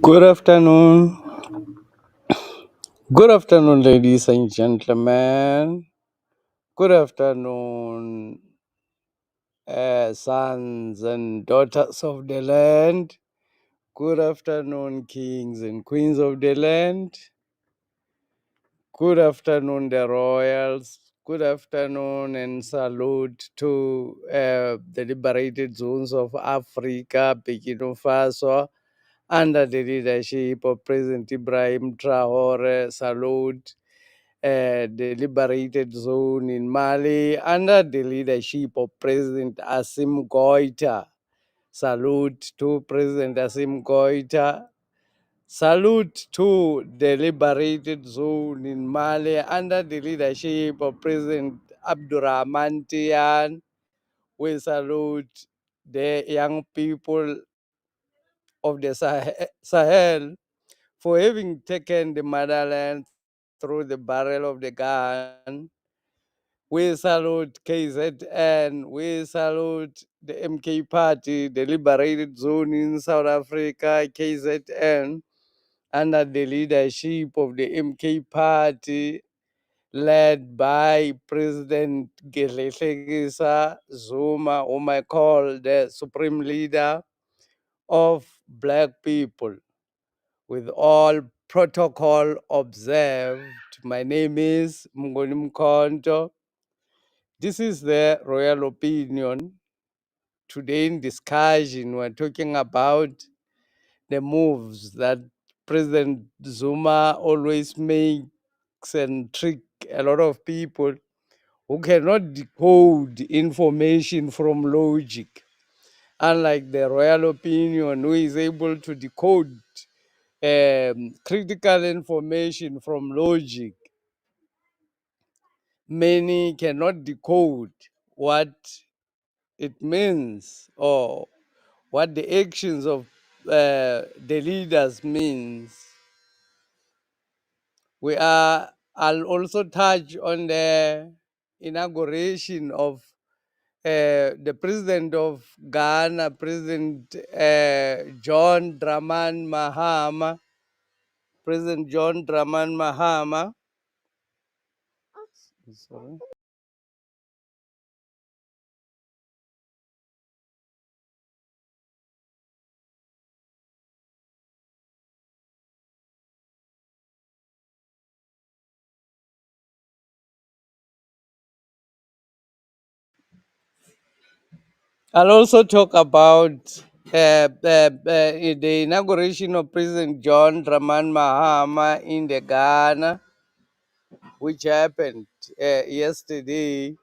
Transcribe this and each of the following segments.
Good afternoon. Good afternoon, ladies and gentlemen. Good afternoon, sons and daughters of the land. Good afternoon, kings and queens of the land. Good afternoon, the royals. Good afternoon and salute to the liberated zones of Africa, Burkina Faso, under the leadership of President Ibrahim Traore. Salute the liberated zone in Mali under the leadership of President Assimi Goita. Salute to President Assimi Goita. Salute to the liberated zone in Mali under the leadership of President Abdurrahman Tian. We salute the young people of the Sahel for having taken the motherland through the barrel of the gun. We salute KZN. We salute the MK Party, the liberated zone in South Africa, KZN, under the leadership of the MK Party, led by President Zuma, whom I call the supreme leader of black people. With all protocol observed, my name is Mngoni Mkonto. This is the royal opinion. Today in discussion, we're talking about the moves that President Zuma always makes and trick a lot of people who cannot decode information from logic. Unlike the royal opinion, who is able to decode critical information from logic, many cannot decode what it means or what the actions of the leaders means. I'll also touch on the inauguration of the president of Ghana, President John Dramani Mahama. President John Dramani Mahama. Sorry. I'll also talk about the inauguration of President John Dramani Mahama in the Ghana, which happened yesterday.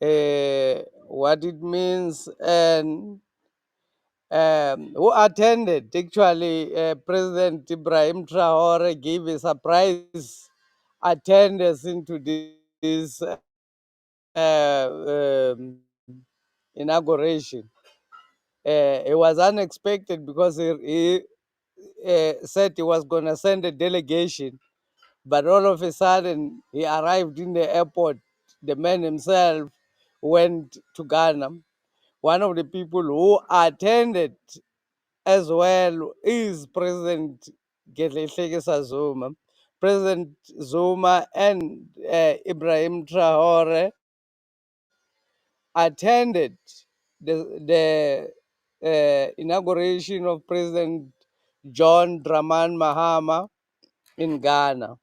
What it means and who attended. Actually, President Ibrahim Traore gave a surprise attendance into this inauguration. It was unexpected because he said he was going to send a delegation, but all of a sudden he arrived in the airport. The man himself went to Ghana. One of the people who attended as well is President Zuma. President Zuma and Ibrahim Traore attended the inauguration of President John Dramani Mahama in Ghana.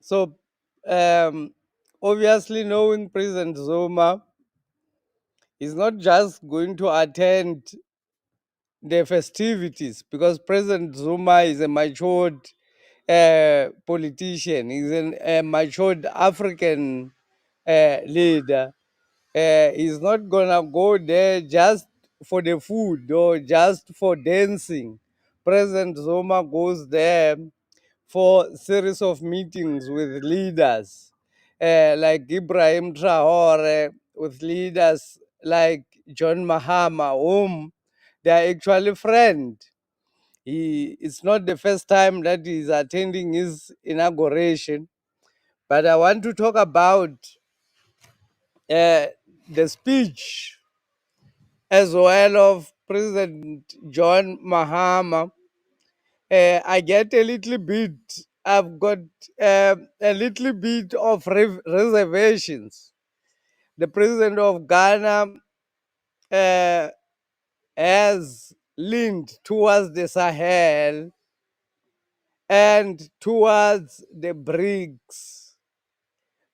So, obviously, knowing President Zuma is not just going to attend the festivities, because President Zuma is a matured politician. He's a matured African leader. He's not gonna go there just for the food or just for dancing. President Zuma goes there for series of meetings with leaders, like Ibrahim Traore, with leaders like John Mahama, whom they are actually friends. It's not the first time that he's attending his inauguration, but I want to talk about uh, the speech as well of President John Mahama. I get a little bit, I've got a little bit of reservations. The president of Ghana uh, has leaned towards the Sahel and towards the BRICS.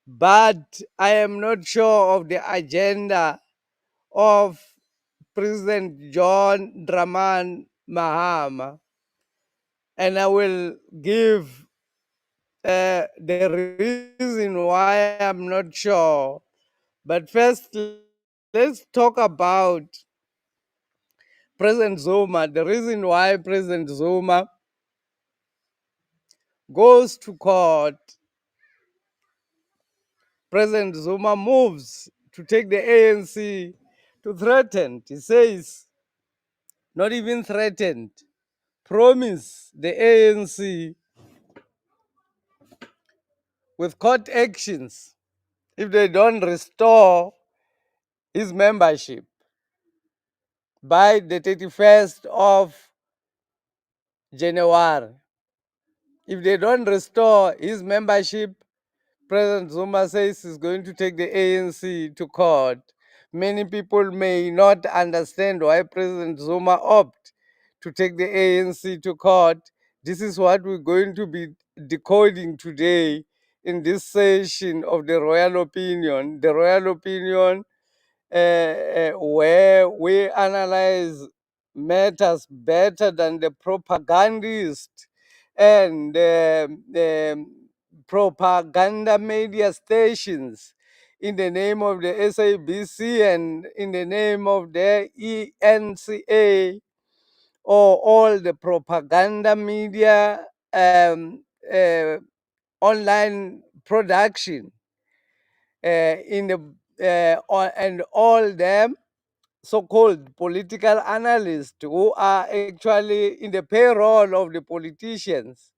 But I am not sure of the agenda of President John Dramani Mahama. And I will give the reason why I'm not sure. But first, let's talk about President Zuma. The reason why President Zuma goes to court, President Zuma moves to take the ANC to threaten. He says, not even threatened, promise the ANC with court actions if they don't restore his membership by the 31st of January. If they don't restore his membership, President Zuma says he's going to take the ANC to court. Many people may not understand why President Zuma opted to take the ANC to court. This is what we're going to be decoding today in this session of the Royal Opinion. The Royal Opinion, where we analyze matters better than the propagandist and propaganda media stations in the name of the SABC and in the name of the ENCA, or all the propaganda media uh, online production in the and all them so-called political analysts who are actually in the payroll of the politicians,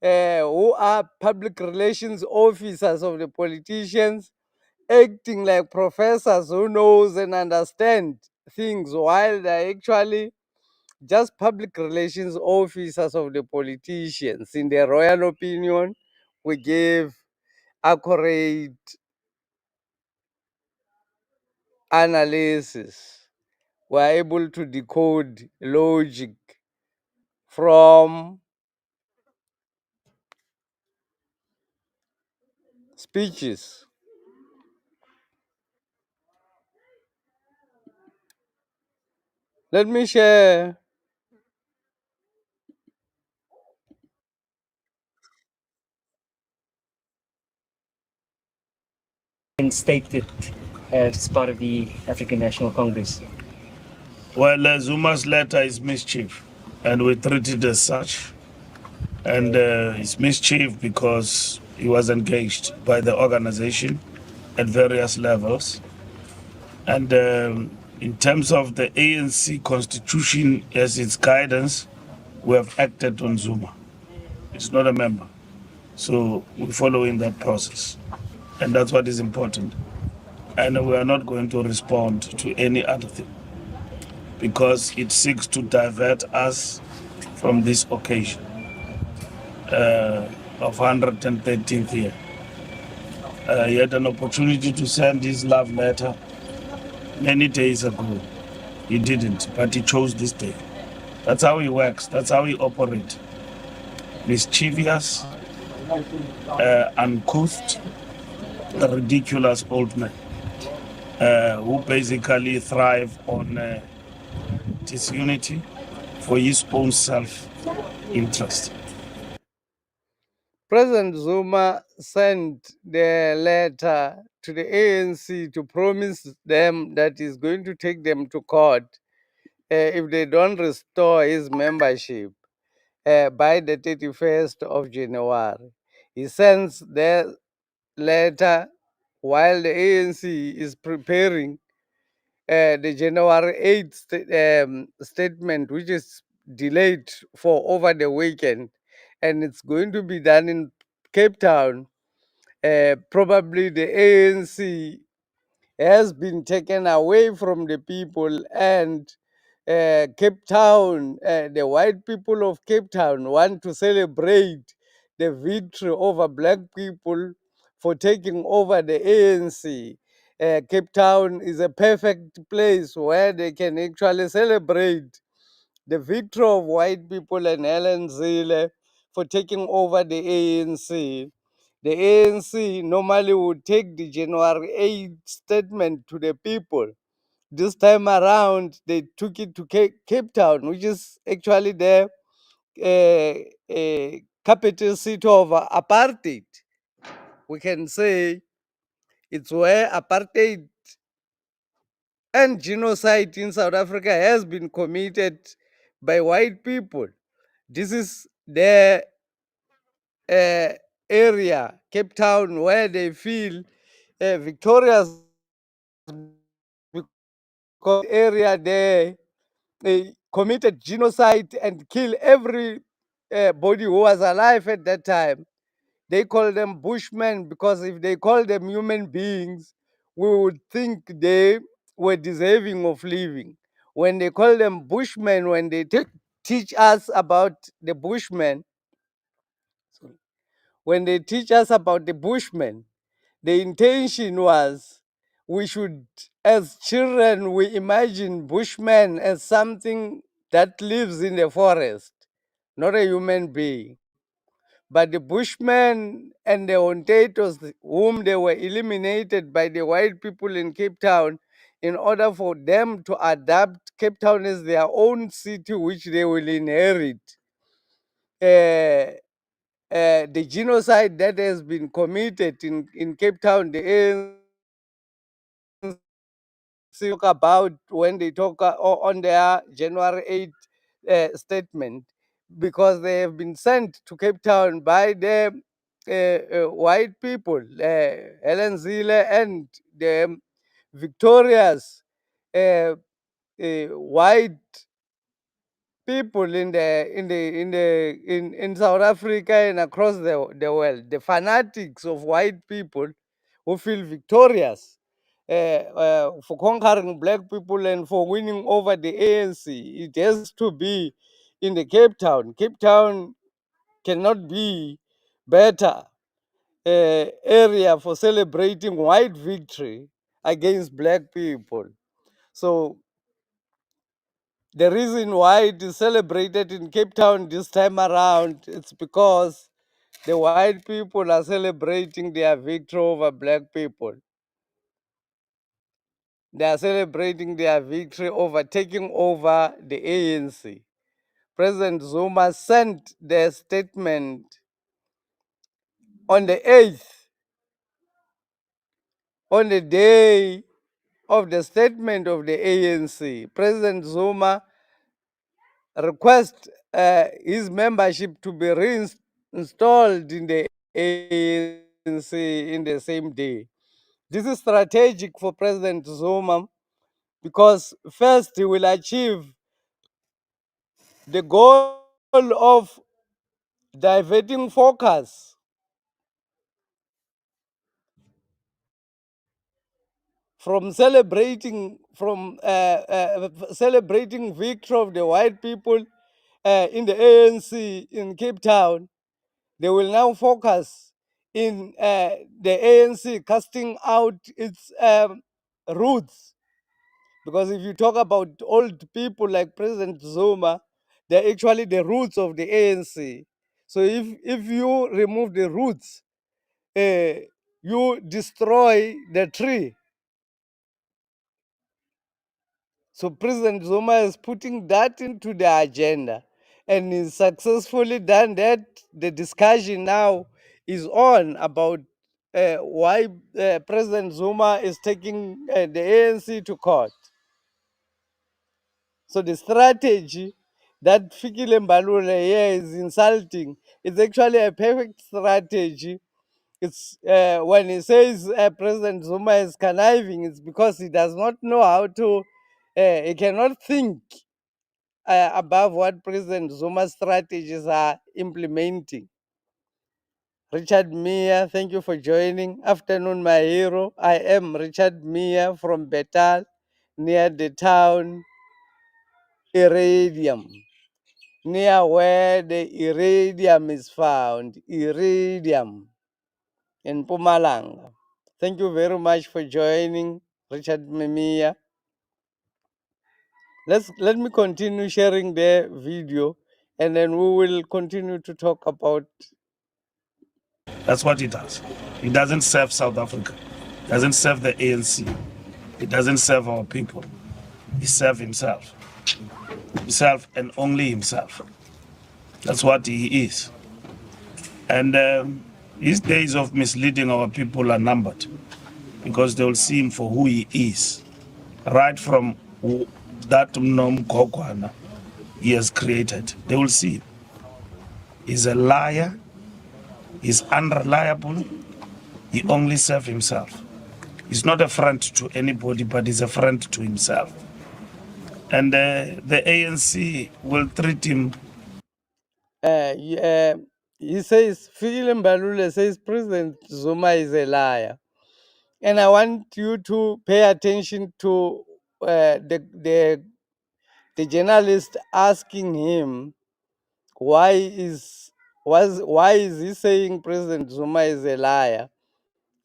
who are public relations officers of the politicians, acting like professors who knows and understand things while they're actually just public relations officers of the politicians. In their royal opinion, we give accurate analysis. We're able to decode logic from speeches. Let me share. Instated as part of the African National Congress? Well, Zuma's letter is mischief, and we treat it as such. And it's mischief because he was engaged by the organization at various levels. And in terms of the ANC Constitution as its guidance, we have acted on Zuma. It's not a member. So we're following that process. And that's what is important. And we are not going to respond to any other thing, because it seeks to divert us from this occasion of 113th year. He had an opportunity to send his love letter many days ago. He didn't, but he chose this day. That's how he works. That's how he operates. Mischievous, uncouth, ridiculous old men who basically thrive on disunity for his own self-interest. President Zuma sent the letter to the ANC to promise them that he's going to take them to court if they don't restore his membership by the 31st of January. He sends letter while the ANC is preparing the January 8th statement, which is delayed for over the weekend, and it's going to be done in Cape Town. Probably the ANC has been taken away from the people, and Cape Town, the white people of Cape Town want to celebrate the victory over black people for taking over the ANC. Cape Town is a perfect place where they can actually celebrate the victory of white people and Helen Zille for taking over the ANC. The ANC normally would take the January 8th statement to the people. This time around, they took it to Cape Town, which is actually the capital city of apartheid. We can say it's where apartheid and genocide in South Africa has been committed by white people. This is the uh, area, Cape Town, where they feel victorious because area they committed genocide and kill every body who was alive at that time. They call them Bushmen because if they call them human beings, we would think they were deserving of living. When they call them Bushmen, when they teach us about the Bushmen, when they teach us about the Bushmen, the intention was we should, as children, we imagine Bushmen as something that lives in the forest, not a human being. But the Bushmen and the Ontatos, whom they were eliminated by the white people in Cape Town, in order for them to adapt Cape Town as their own city, which they will inherit. The genocide that has been committed in Cape Town, the ANC talk about when they talk on their January 8th statement, because they have been sent to Cape Town by the white people, Helen Zille and the victorious uh, white people in South Africa and across the world, the fanatics of white people who feel victorious for conquering black people and for winning over the ANC. It has to be in the Cape Town. Cape Town cannot be better area for celebrating white victory against black people. So the reason why it is celebrated in Cape Town this time around, it's because the white people are celebrating their victory over black people. They are celebrating their victory over taking over the ANC. President Zuma sent their statement on the 8th, on the day of the statement of the ANC. President Zuma request his membership to be reinstalled in the ANC in the same day. This is strategic for President Zuma because first he will achieve the goal of diverting focus from celebrating victory of the white people in the ANC in Cape Town. They will now focus in the ANC casting out its roots. Because if you talk about old people like President Zuma, they're actually the roots of the ANC. So if you remove the roots, you destroy the tree. So President Zuma is putting that into the agenda, and he's successfully done that. The discussion now is on about why President Zuma is taking the ANC to court. So the strategy that Fikile Mbalula here is insulting is actually a perfect strategy It's when he says President Zuma is conniving, it's because he does not know how to. He cannot think above what President Zuma's strategies are implementing. Richard Mia, thank you for joining. Afternoon, my hero. I am Richard Mia from Betal, near the town Iridium, near where the iridium is found. Iridium in Pumalanga. Thank you very much for joining, Richard Mia. Let me continue sharing the video, and then we will continue to talk about. That's what he does. He doesn't serve South Africa. He doesn't serve the ANC. He doesn't serve our people. He serves himself. Himself and only himself. That's what he is. And his days of misleading our people are numbered, because they will see him for who he is. Right from that Nom Kokwana he has created. They will see him. He's a liar. He's unreliable. He only serves himself. He's not a friend to anybody, but he's a friend to himself. And the ANC will treat him. He says, Philip Balula says President Zuma is a liar. And I want you to pay attention to the journalist asking him why is he saying President Zuma is a liar,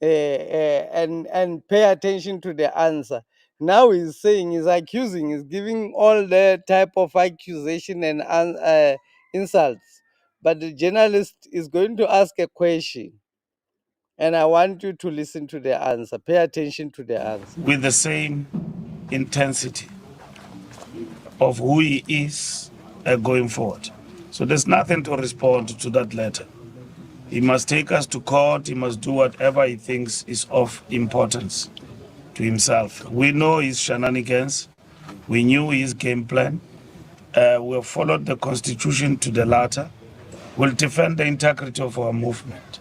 and pay attention to the answer. Now he's saying, he's accusing, he's giving all the type of accusation and insults, but the journalist is going to ask a question, and I want you to listen to the answer. Pay attention to the answer. With the same intensity of who he is going forward. So there's nothing to respond to that letter. He must take us to court. He must do whatever he thinks is of importance to himself. We know his shenanigans. We knew his game plan. We have followed the Constitution to the latter. We'll defend the integrity of our movement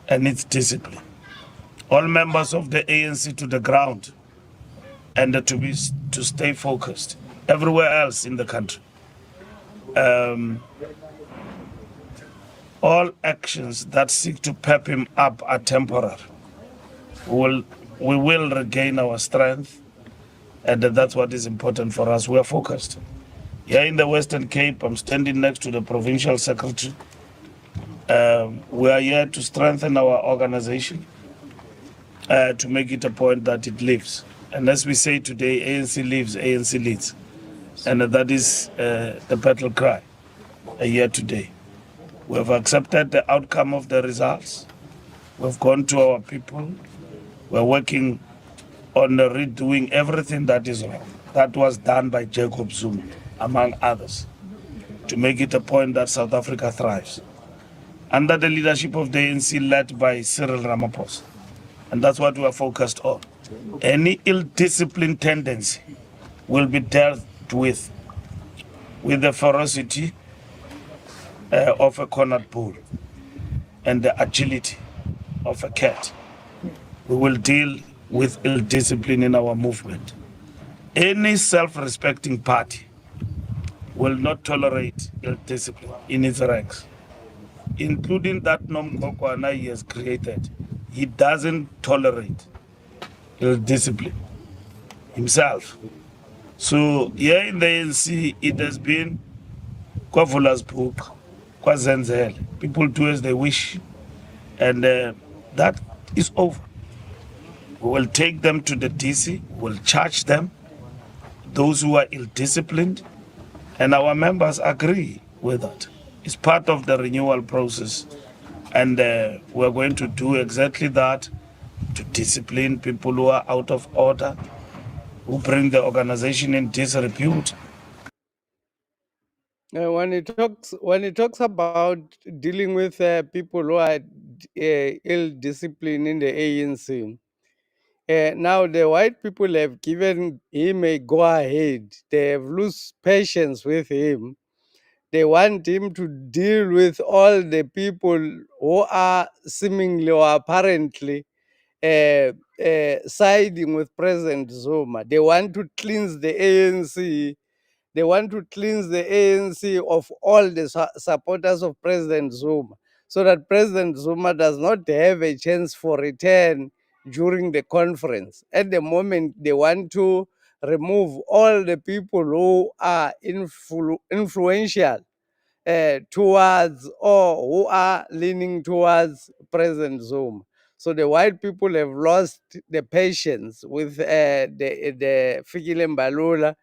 and its discipline. All members of the ANC to the ground, and to stay focused everywhere else in the country. All actions that seek to pep him up are temporary. We will regain our strength, and that's what is important for us. We are focused. Here in the Western Cape, I'm standing next to the provincial secretary. We are here to strengthen our organization, to make it a point that it lives. And as we say today, ANC lives, ANC leads. And that is the battle cry here today. We have accepted the outcome of the results. We've gone to our people. We're working on redoing everything that is wrong. That was done by Jacob Zuma, among others, to make it a point that South Africa thrives. Under the leadership of the ANC led by Cyril Ramaphosa. And that's what we are focused on. Any ill-disciplined tendency will be dealt with the ferocity of a cornered bull and the agility of a cat. We will deal with ill-discipline in our movement. Any self-respecting party will not tolerate ill-discipline in its ranks, including that Nom Kokwana he has created. He doesn't tolerate ill-discipline himself. So here in the ANC, it has been Kwavula's book, Kwazenzele. People do as they wish, and that is over. We will take them to the DC, we'll charge them, those who are ill-disciplined, and our members agree with that. It's part of the renewal process, and we're going to do exactly that, to discipline people who are out of order, who bring the organization in disrepute. When he talks about dealing with people who are ill-disciplined in the ANC, now the white people have given him a go-ahead. They have lost patience with him They want him to deal with all the people who are seemingly or apparently siding with President Zuma. They want to cleanse the ANC. They want to cleanse the ANC of all the supporters of President Zuma so that President Zuma does not have a chance for return during the conference. At the moment, they want to remove all the people who are influential towards or who are leaning towards President Zuma. So the white people have lost the patience with the Fikile Mbalula.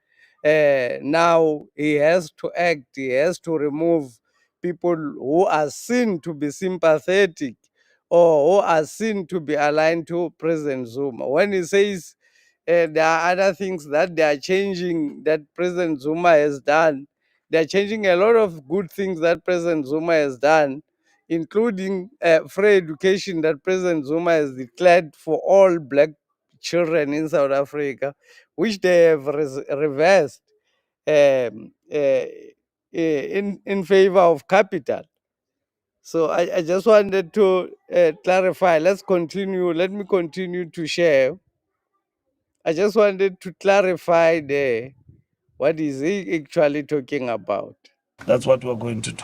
Now he has to act, he has to remove people who are seen to be sympathetic or who are seen to be aligned to President Zuma. When he says there are other things that they are changing that President Zuma has done, they are changing a lot of good things that President Zuma has done, including free education that President Zuma has declared for all black children in South Africa, which they have reversed in favor of capital. So I just wanted to clarify. Let's continue. Let me continue to share. I just wanted to clarify there. What is he actually talking about? That's what we're going to do.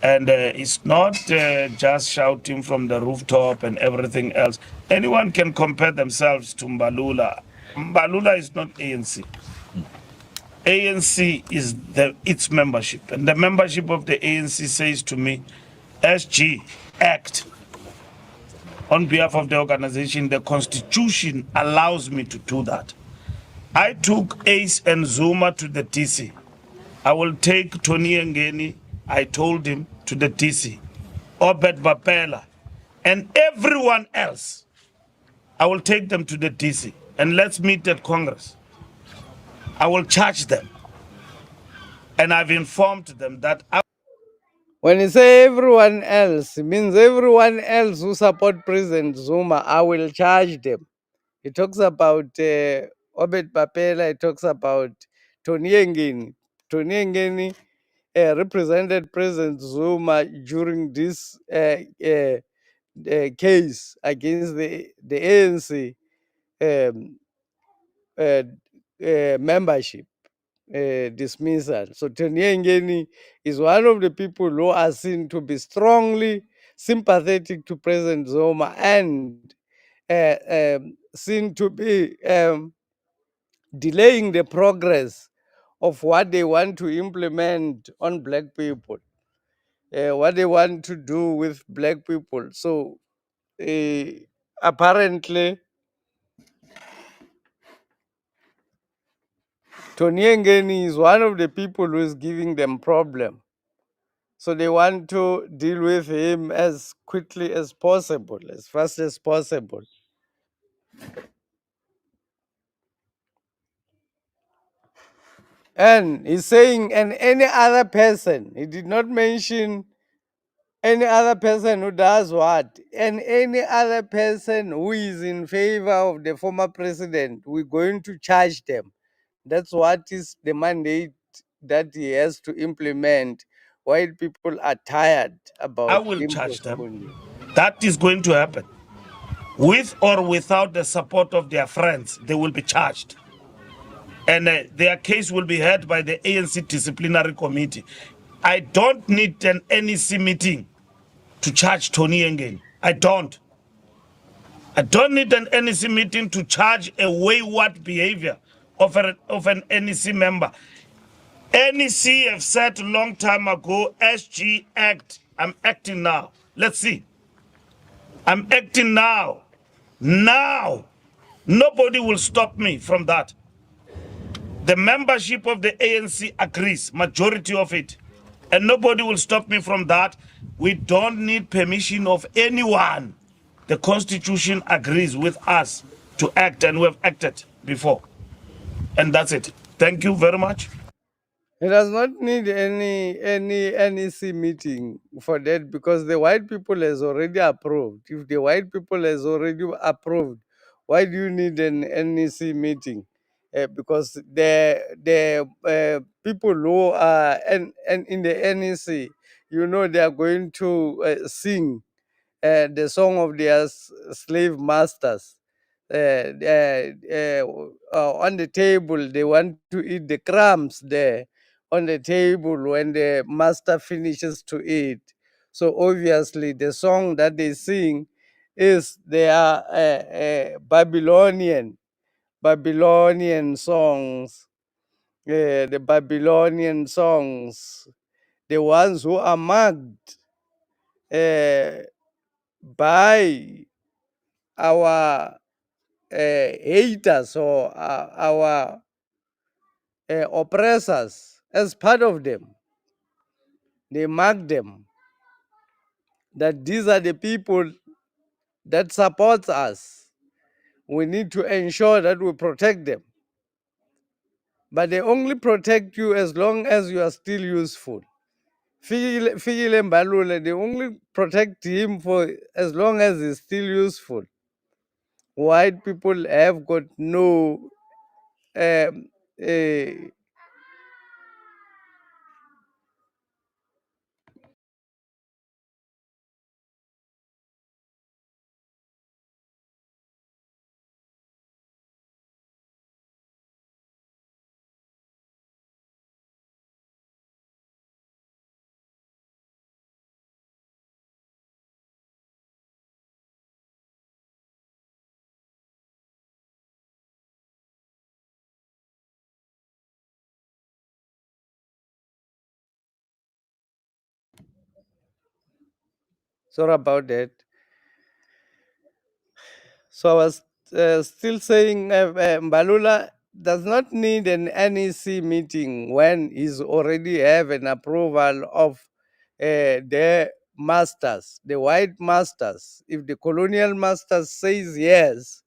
And it's not just shouting from the rooftop and everything else. Anyone can compare themselves to Mbalula. Mbalula is not ANC. ANC is its membership. And the membership of the ANC says to me, SG, act. On behalf of the organization, the Constitution allows me to do that. I took Ace and Zuma to the DC. I will take Tony Ngeni, I told him, to the DC. Obed Bapela, and everyone else. I will take them to the DC and let's meet at Congress. I will charge them. And I've informed them that When you say everyone else, it means everyone else who support President Zuma, I will charge them. He talks about Obed Bapela, he talks about Tony Ngeni. Tony Ngeni represented President Zuma during this case against the ANC um, uh, membership dismissal. So Tony Ngeni is one of the people who are seen to be strongly sympathetic to President Zuma and seen to be delaying the progress of what they want to implement on black people, what they want to do with black people. So apparently, Tony Ngeni is one of the people who is giving them problem. So they want to deal with him as quickly as possible, as fast as possible. And he's saying, and any other person, he did not mention any other person who does what, and any other person who is in favor of the former president, we're going to charge them. That's what is the mandate that he has to implement while people are tired I about will him charge them. postponing. That is going to happen. With or without the support of their friends, they will be charged. And their case will be heard by the ANC disciplinary committee. I don't need an NEC meeting to charge Tony Ngeni. I don't. I don't need an NEC meeting to charge a wayward behavior of an NEC member. NEC have said a long time ago, SG act. I'm acting now. Let's see. I'm acting now. Now. Nobody will stop me from that. The membership of the ANC agrees, majority of it. And nobody will stop me from that. We don't need permission of anyone. The Constitution agrees with us to act, and we've acted before. And that's it. Thank you very much. It does not need any NEC meeting for that because the white people has already approved. If the white people has already approved, why do you need an NEC meeting? because the people who are and in the NEC, they are going to sing the song of their slave masters. On the table, they want to eat the crumbs there on the table when the master finishes to eat. So obviously, the song that they sing is their Babylonian songs, the Babylonian songs, the ones who are marked uh, by our haters or our oppressors as part of them. They mark them that these are the people that supports us. We need to ensure that we protect them. But they only protect you as long as you are still useful. Fikile Mbalula, they only protect him for as long as he's still useful. White people have got no um, uh, sorry about that. So I was still saying Mbalula does not need an NEC meeting when he's already have an approval of the masters, the white masters. If the colonial masters says yes,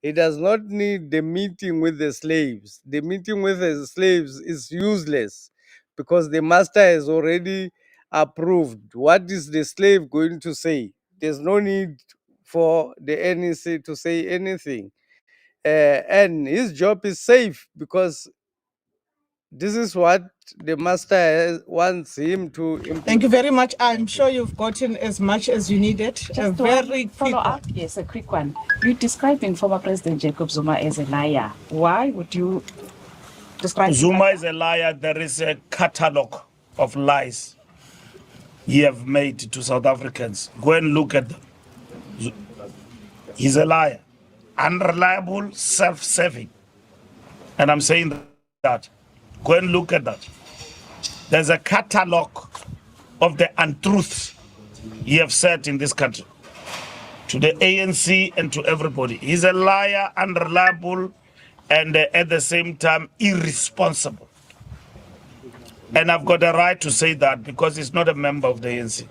he does not need the meeting with the slaves. The meeting with the slaves is useless because the master has already approved. What is the slave going to say? There's no need for the NEC to say anything. And his job is safe because this is what the master wants him to implement. Thank you very much. I'm sure you've gotten as much as you needed. A very quick follow up. Yes, a quick one. You're describing former President Jacob Zuma as a liar. Why would you describe Zuma is a liar. There is a catalog of lies he have made to South Africans. Go and look at them. He's a liar. Unreliable, self-serving. And I'm saying that. Go and look at that. There's a catalog of the untruths he have said in this country to the ANC and to everybody. He's a liar, unreliable, and at the same time irresponsible. And I've got a right to say that because he's not a member of the ANC.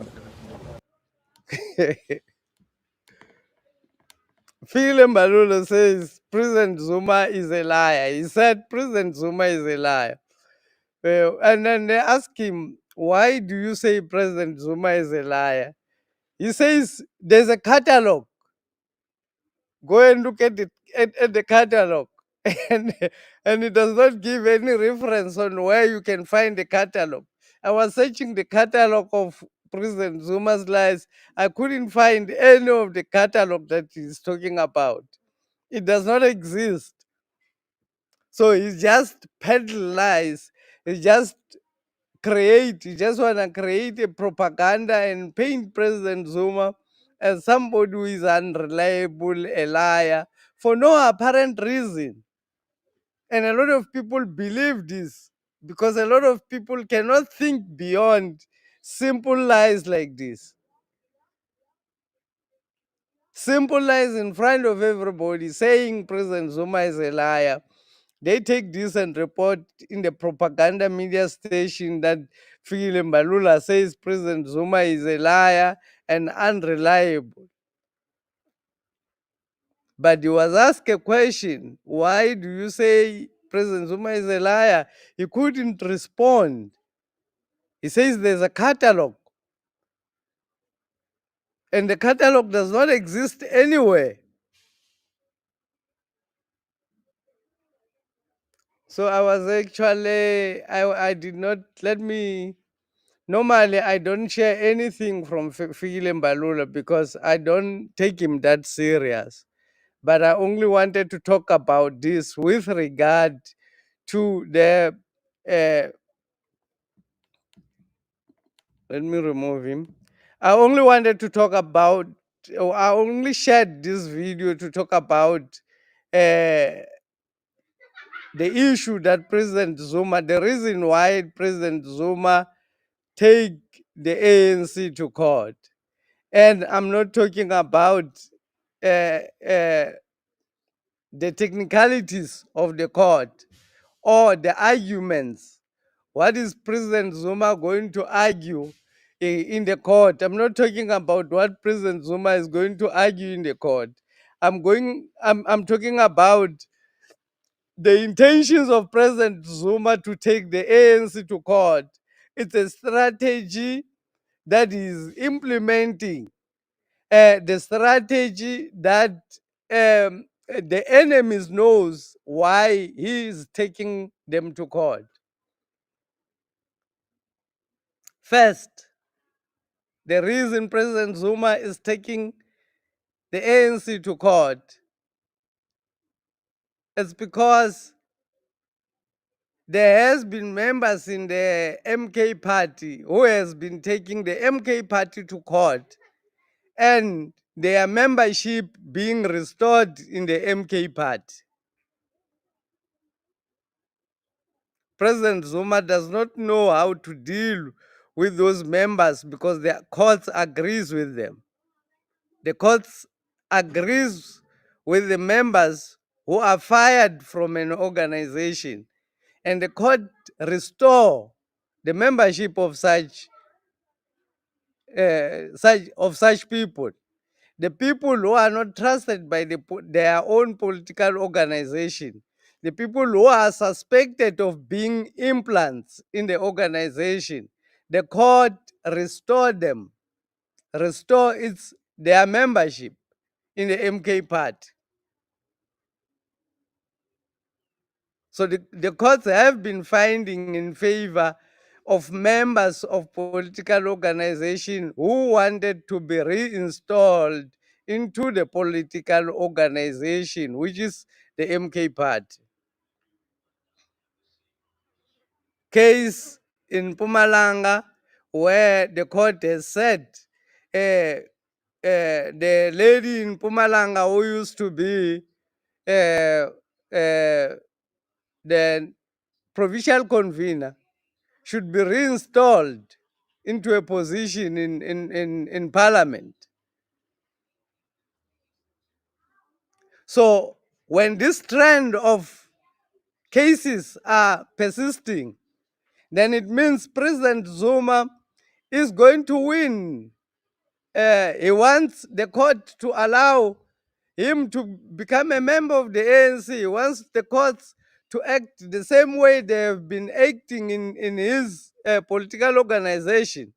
Phil Mbalula says President Zuma is a liar. He said President Zuma is a liar. And then they ask him, why do you say President Zuma is a liar? He says there's a catalog. Go and look at it at the catalog. And, and it does not give any reference on where you can find the catalog. I was searching the catalog of President Zuma's lies. I couldn't find any of the catalog that he's talking about. It does not exist. So he's just peddle lies. He just he just want to create a propaganda and paint President Zuma as somebody who is unreliable, a liar, for no apparent reason. And a lot of people believe this because a lot of people cannot think beyond simple lies like this. Simple lies in front of everybody saying President Zuma is a liar. They take this and report in the propaganda media station that Fikile Mbalula says President Zuma is a liar and unreliable. But he was asked a question, why do you say President Zuma is a liar? He couldn't respond. He says there's a catalog. And the catalog does not exist anywhere. So I was actually, I did not, let me, normally I don't share anything from Fikile Mbalula because I don't take him that serious. But I only wanted to talk about this with regard to the, uh, let me remove him. I only wanted to talk about, or I only shared this video to talk about uh, the issue that President Zuma, the reason why President Zuma take the ANC to court. And I'm not talking about uh, uh, the technicalities of the court or the arguments. What is President Zuma going to argue in the court? I'm not talking about what President Zuma is going to argue in the court. I'm talking about the intentions of President Zuma to take the ANC to court. It's a strategy that is implementing the strategy that the enemies knows why he is taking them to court. First, the reason President Zuma is taking the ANC to court is because there has been members in the MK party who has been taking the MK party to court and their membership being restored in the MK party. President Zuma does not know how to deal with those members because the courts agrees with them. The courts agrees with the members who are fired from an organization, and the court restore the membership of such people. The people who are not trusted by their own political organization, the people who are suspected of being implants in the organization, the court restore them, restore their membership in the MK party. So the courts have been finding in favor of members of political organization who wanted to be reinstalled into the political organization, which is the MK party. Case in Pumalanga, where the court has said the lady in Pumalanga who used to be uh, uh, the provincial convener should be reinstalled into a position in parliament. So when this trend of cases are persisting, then it means President Zuma is going to win. He wants the court to allow him to become a member of the ANC. He wants the courts to act the same way they have been acting in his political organization.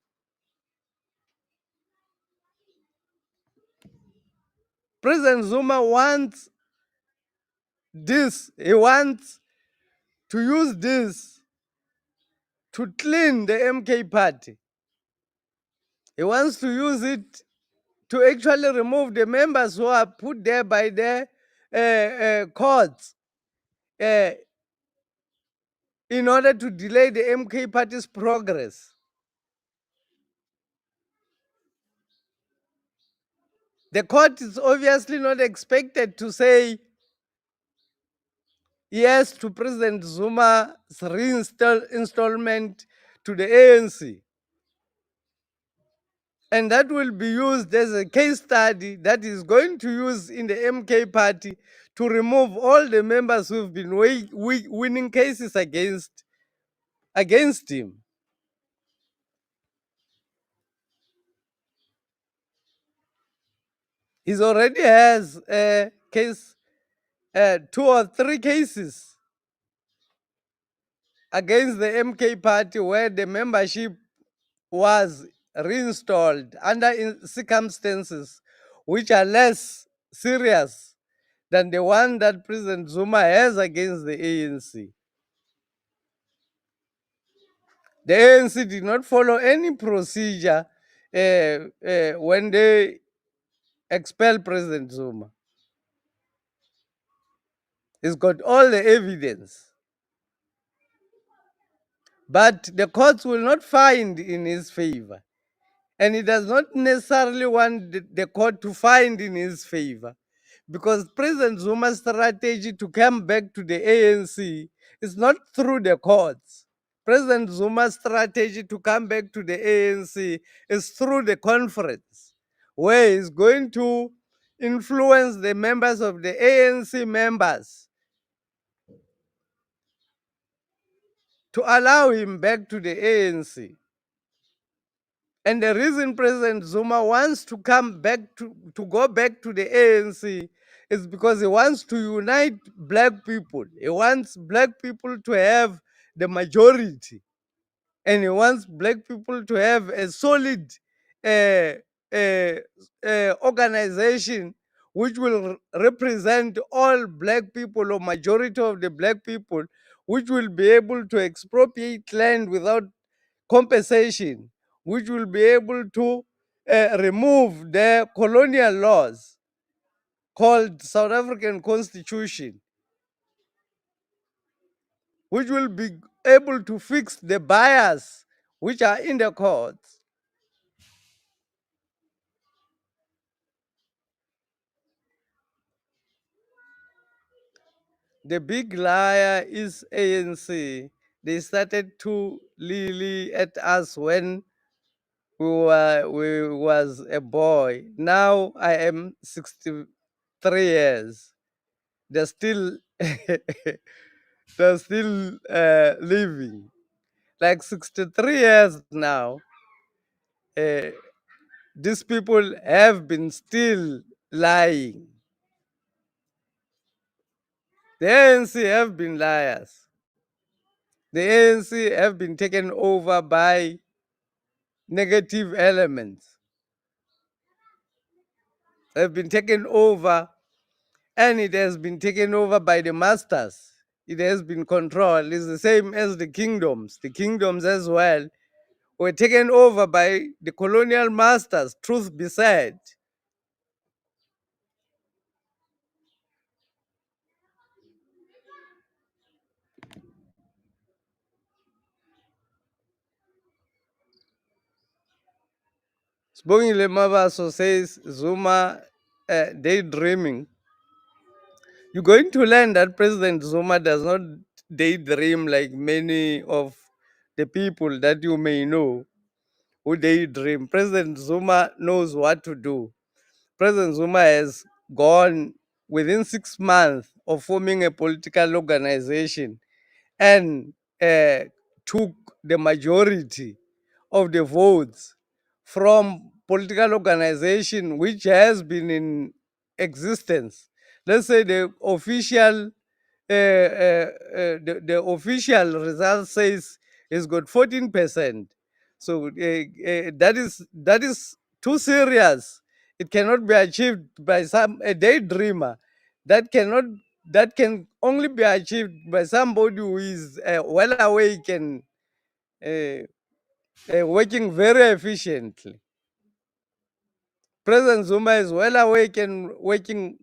President Zuma wants this. He wants to use this to clean the MK party. He wants to use it to actually remove the members who are put there by the courts in order to delay the MK party's progress. The court is obviously not expected to say yes to President Zuma's reinstallment to the ANC. And that will be used as a case study that is going to use in the MK party to remove all the members who've been winning cases against him. He already has a case, 2 or 3 cases against the MK party where the membership was reinstalled under circumstances which are less serious than the one that President Zuma has against the ANC. The ANC did not follow any procedure when they expelled President Zuma. He's got all the evidence. But the courts will not find in his favor. And he does not necessarily want the court to find in his favor. Because President Zuma's strategy to come back to the ANC is not through the courts. President Zuma's strategy to come back to the ANC is through the conference, where he's going to influence the members of the ANC members to allow him back to the ANC. And the reason President Zuma wants to come back to go back to the ANC is because he wants to unite black people. He wants black people to have the majority. And he wants black people to have a solid uh, uh, organization which will represent all black people or majority of the black people, which will be able to expropriate land without compensation, which will be able to remove the colonial laws called South African Constitution, which will be able to fix the bias which are in the courts. The big liar is ANC. They started to lily at us when we was a boy. Now I am 63 years. They're still they're still living. Like 63 years now, uh, these people have been still lying. The ANC have been liars. The ANC have been taken over by negative elements. Have been taken over, and it has been taken over by the masters. It has been controlled. It's the same as the kingdoms. The kingdoms as well were taken over by the colonial masters, truth be said. Sbongile Mabaso says Zuma daydreaming. You're going to learn that President Zuma does not daydream like many of the people that you may know who daydream. President Zuma knows what to do. President Zuma has gone within 6 months of forming a political organization and took the majority of the votes from political organization which has been in existence. Let's say the official the official result says it's got 14%. So that is too serious. It cannot be achieved by some a daydreamer. That cannot that can only be achieved by somebody who is well awake and uh, working very efficiently. President Zuma is well awake and working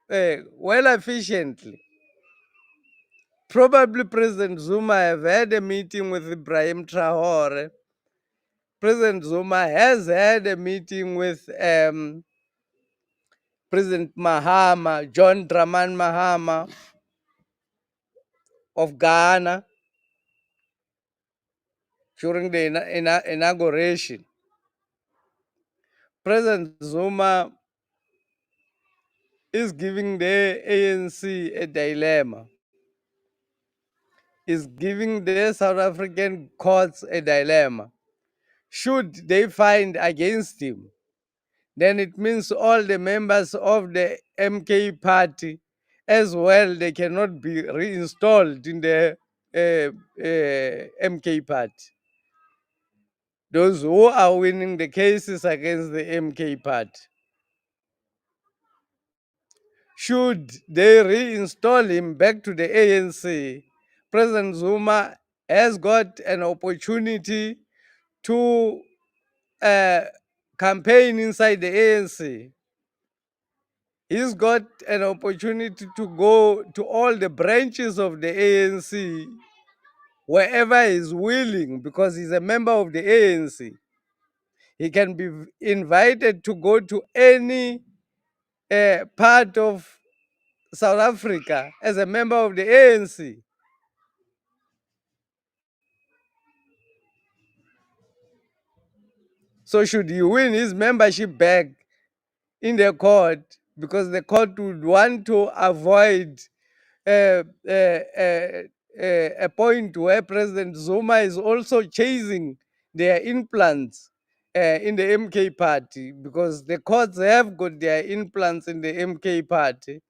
well efficiently. Probably President Zuma have had a meeting with Ibrahim Traore. President Zuma has had a meeting with President Mahama, John Dramani Mahama of Ghana during the inauguration. President Zuma is giving the ANC a dilemma, is giving the South African courts a dilemma. Should they find against him, then it means all the members of the MK party as well, they cannot be reinstalled in the MK party. Those who are winning the cases against the MK party. Should they reinstall him back to the ANC, President Zuma has got an opportunity to uh, campaign inside the ANC. He's got an opportunity to go to all the branches of the ANC wherever he's willing because he's a member of the ANC. He can be invited to go to any part of South Africa as a member of the ANC. So should he win his membership back in the court, because the court would want to avoid uh, uh, uh, a point where President Zuma is also chasing their implants in the MK party, because the courts have got their implants in the MK party.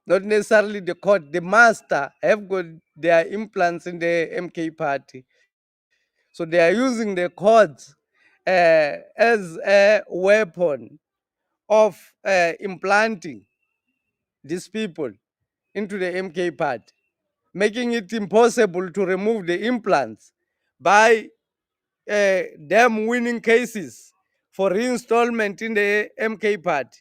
Not necessarily the court, the master have got their implants in the MK party. So they are using the courts as a weapon of implanting these people into the MK party, making it impossible to remove the implants by them winning cases for reinstallment in the MK party.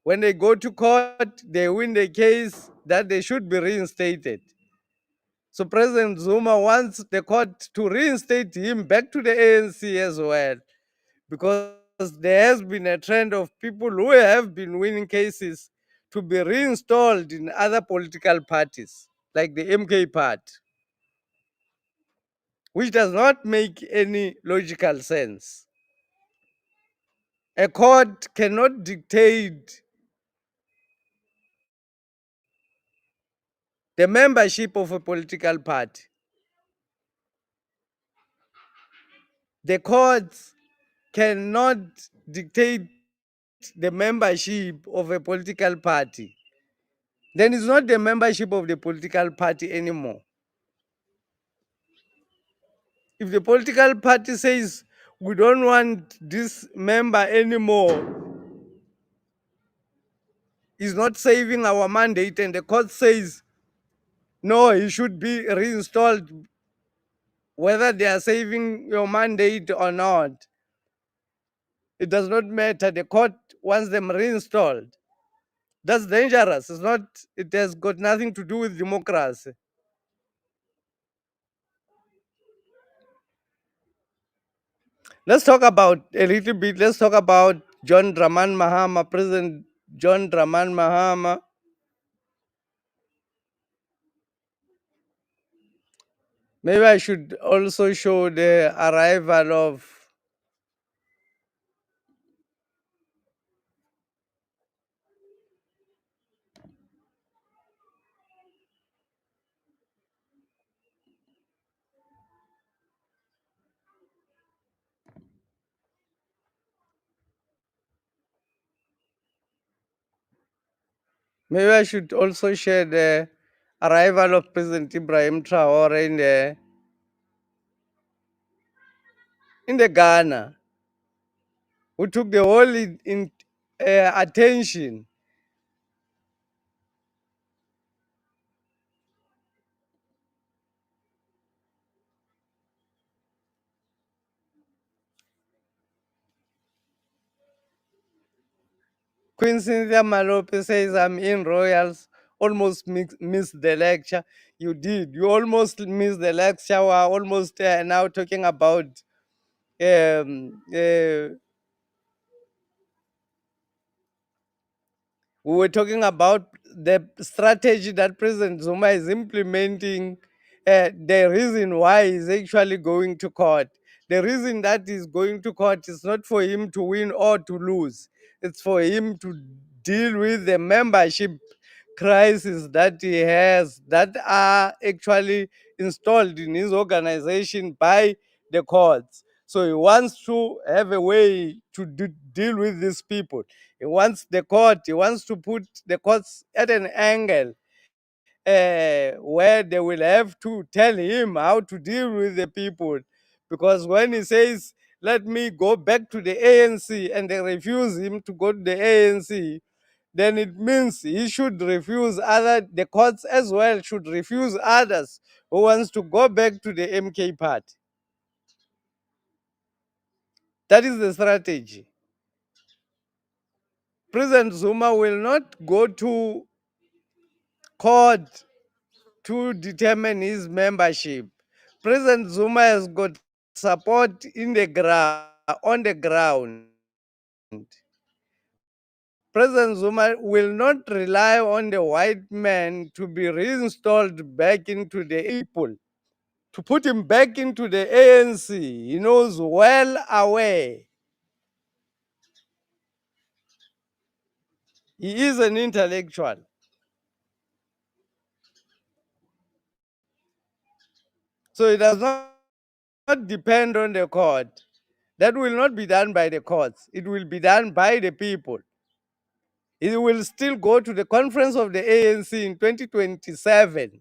When they go to court, they win the case that they should be reinstated. So President Zuma wants the court to reinstate him back to the ANC as well, because there has been a trend of people who have been winning cases to be reinstalled in other political parties, like the MK party, which does not make any logical sense. A court cannot dictate the membership of a political party. The courts cannot dictate the membership of a political party. Then it's not the membership of the political party anymore. If the political party says we don't want this member anymore, he's not saving our mandate, and the court says no, he should be reinstalled, whether they are saving your mandate or not, it does not matter. The court wants them reinstalled. That's dangerous. It's not, it has got nothing to do with democracy. Let's talk about a little bit. Let's talk about John Draman Mahama, President John Draman Mahama. Maybe I should also show the arrival of, maybe I should also share the arrival of President Ibrahim Traore in the Ghana, who took the whole in attention. Queen Cynthia Malope says, I'm in Royals. Almost missed the lecture. You did. You almost missed the lecture. We're almost now talking about um, uh, we were talking about the strategy that President Zuma is implementing, the reason why he's actually going to court. The reason that he's going to court is not for him to win or to lose, it's for him to deal with the membership crisis that he has that are actually installed in his organization by the courts. So he wants to have a way to deal with these people. He wants he wants to put the courts at an angle where they will have to tell him how to deal with the people. Because when he says, let me go back to the ANC, and they refuse him to go to the ANC, then it means he should refuse the courts as well should refuse others who wants to go back to the MK party. That is the strategy. President Zuma will not go to court to determine his membership. President Zuma has got support on the ground. President Zuma will not rely on the white man to be reinstalled back into the people, to put him back into the ANC. He knows well aware. He is an intellectual. So it does not depend on the court. That will not be done by the courts. It will be done by the people. It will still go to the conference of the ANC in 2027.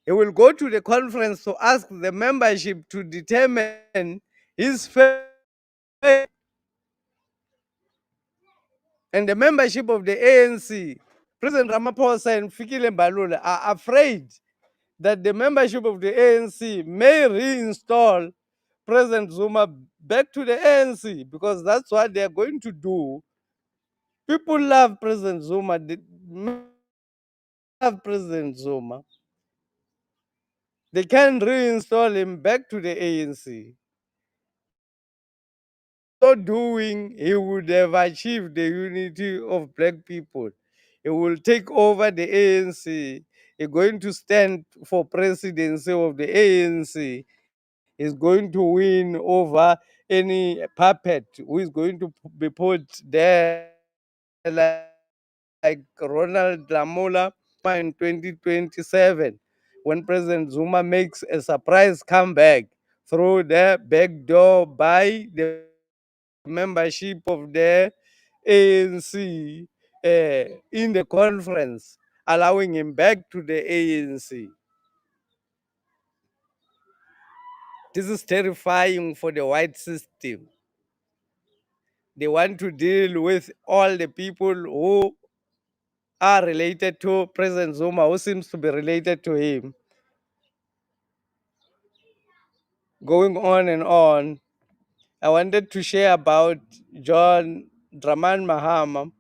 He will go to the conference to ask the membership to determine his fate. And the membership of the ANC, President Ramaphosa and Fikile Mbalula, are afraid that the membership of the ANC may reinstall President Zuma back to the ANC, because that's what they are going to do. People love President Zuma. They love President Zuma. They can reinstall him back to the ANC. So doing, he would have achieved the unity of black people. He will take over the ANC. He's going to stand for presidency of the ANC. He's going to win over any puppet who is going to be put there, like Ronald Lamola in 2027, when President Zuma makes a surprise comeback through the back door by the membership of the ANC in the conference, allowing him back to the ANC. This is terrifying for the white system. They want to deal with all the people who are related to President Zuma, who seems to be related to him, going on and on. I wanted to share about John Draman Mahama.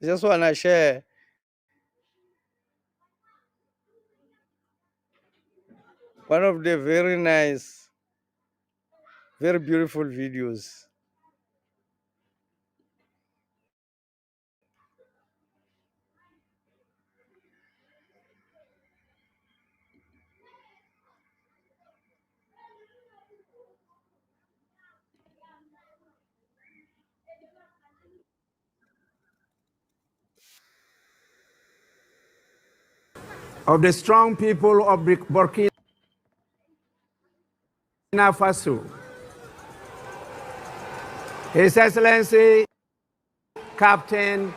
I just want to share one of the very nice, very beautiful videos. Of the strong people of Burkina Faso, His Excellency Captain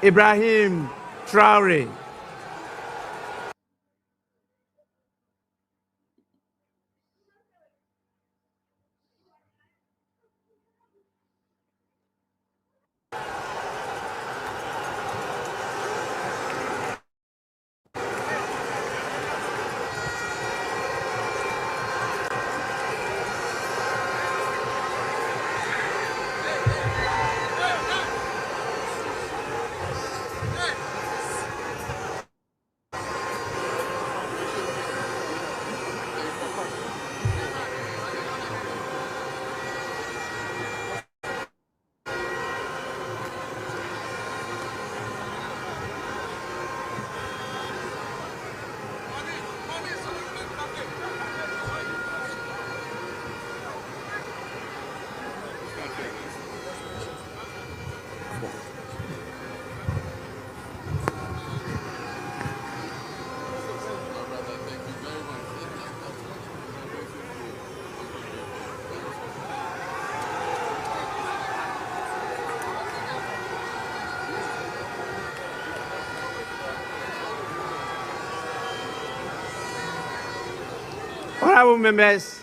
Ibrahim Traore. Honorable members,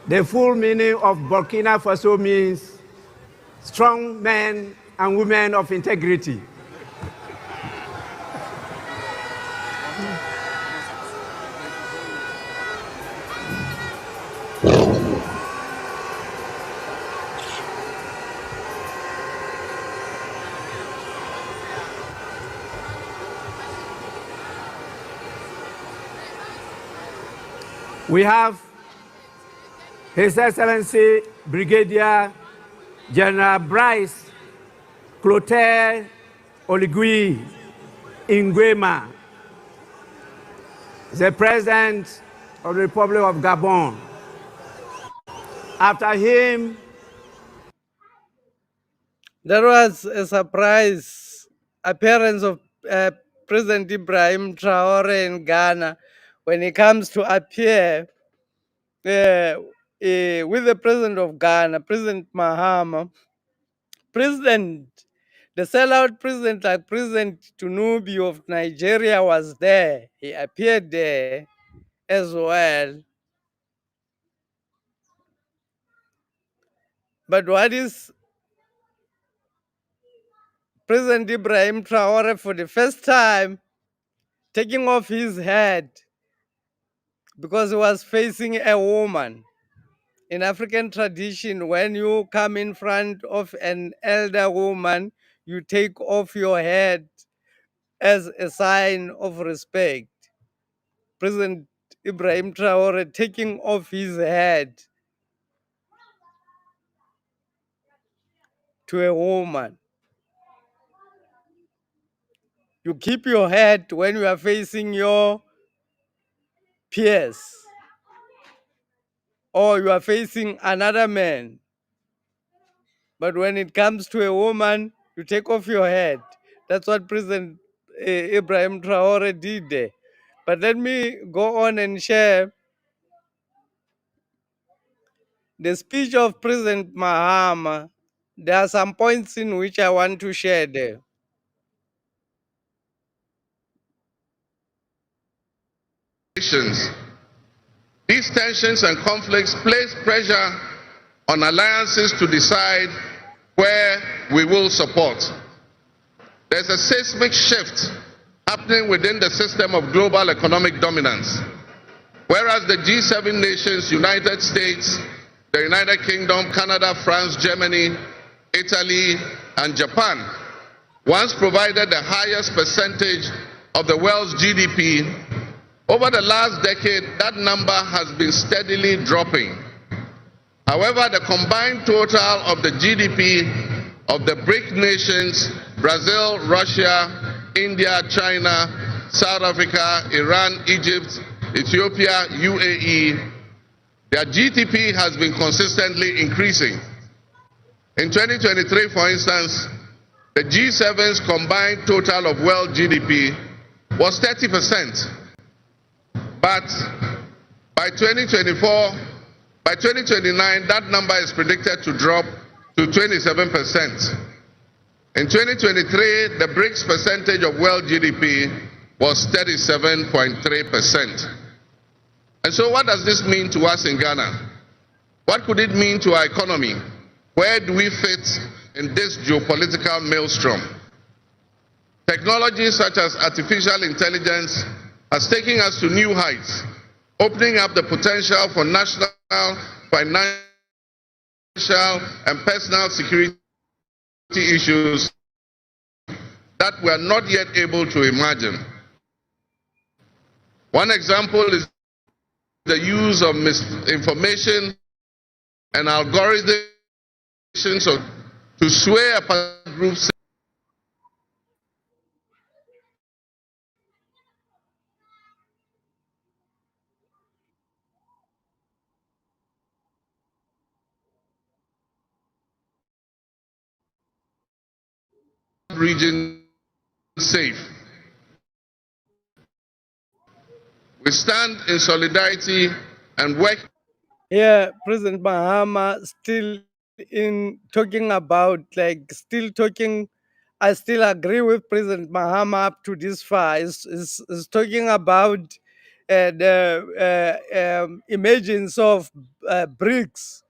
the full meaning of Burkina Faso means strong men and women of integrity. We have His Excellency Brigadier General Bryce Clotaire Oligui Nguema, the President of the Republic of Gabon. After him, There was a surprise appearance of President Ibrahim Traore in Ghana when he comes to appear with the president of Ghana, President Mahama. The sellout president, like President Tinubu of Nigeria, was there. He appeared there as well. But what is President Ibrahim Traore for the first time taking off his hat because he was facing a woman? In African tradition, when you come in front of an elder woman, you take off your hat as a sign of respect. President Ibrahim Traore taking off his hat to a woman. You keep your head when you are facing your peers or you are facing another man. But when it comes to a woman, you take off your head. That's what President Ibrahim Traore did there. But let me go on and share the speech of President Mahama. There are some points in which I want to share there. These tensions and conflicts place pressure on alliances to decide where we will support. There's a seismic shift happening within the system of global economic dominance. Whereas the G7 nations, United States, the United Kingdom, Canada, France, Germany, Italy, and Japan once provided the highest percentage of the world's GDP, over the last decade, that number has been steadily dropping. However, the combined total of the GDP of the BRIC nations, Brazil, Russia, India, China, South Africa, Iran, Egypt, Ethiopia, UAE, their GDP has been consistently increasing. In 2023, for instance, the G7's combined total of world GDP was 30%. But by 2029, that number is predicted to drop to 27%. In 2023, the BRICS percentage of world GDP was 37.3%. And so what does this mean to us in Ghana? What could it mean to our economy? Where do we fit in this geopolitical maelstrom? Technology such as artificial intelligence has taken us to new heights, opening up the potential for national, financial, and personal security issues that we are not yet able to imagine. One example is the use of misinformation and algorithms to sway a groups region safe. We stand in solidarity and work. Yeah, President Mahama still in talking about, like, still talking. I still agree with President Mahama up to this far. Is talking about the emergence of BRICS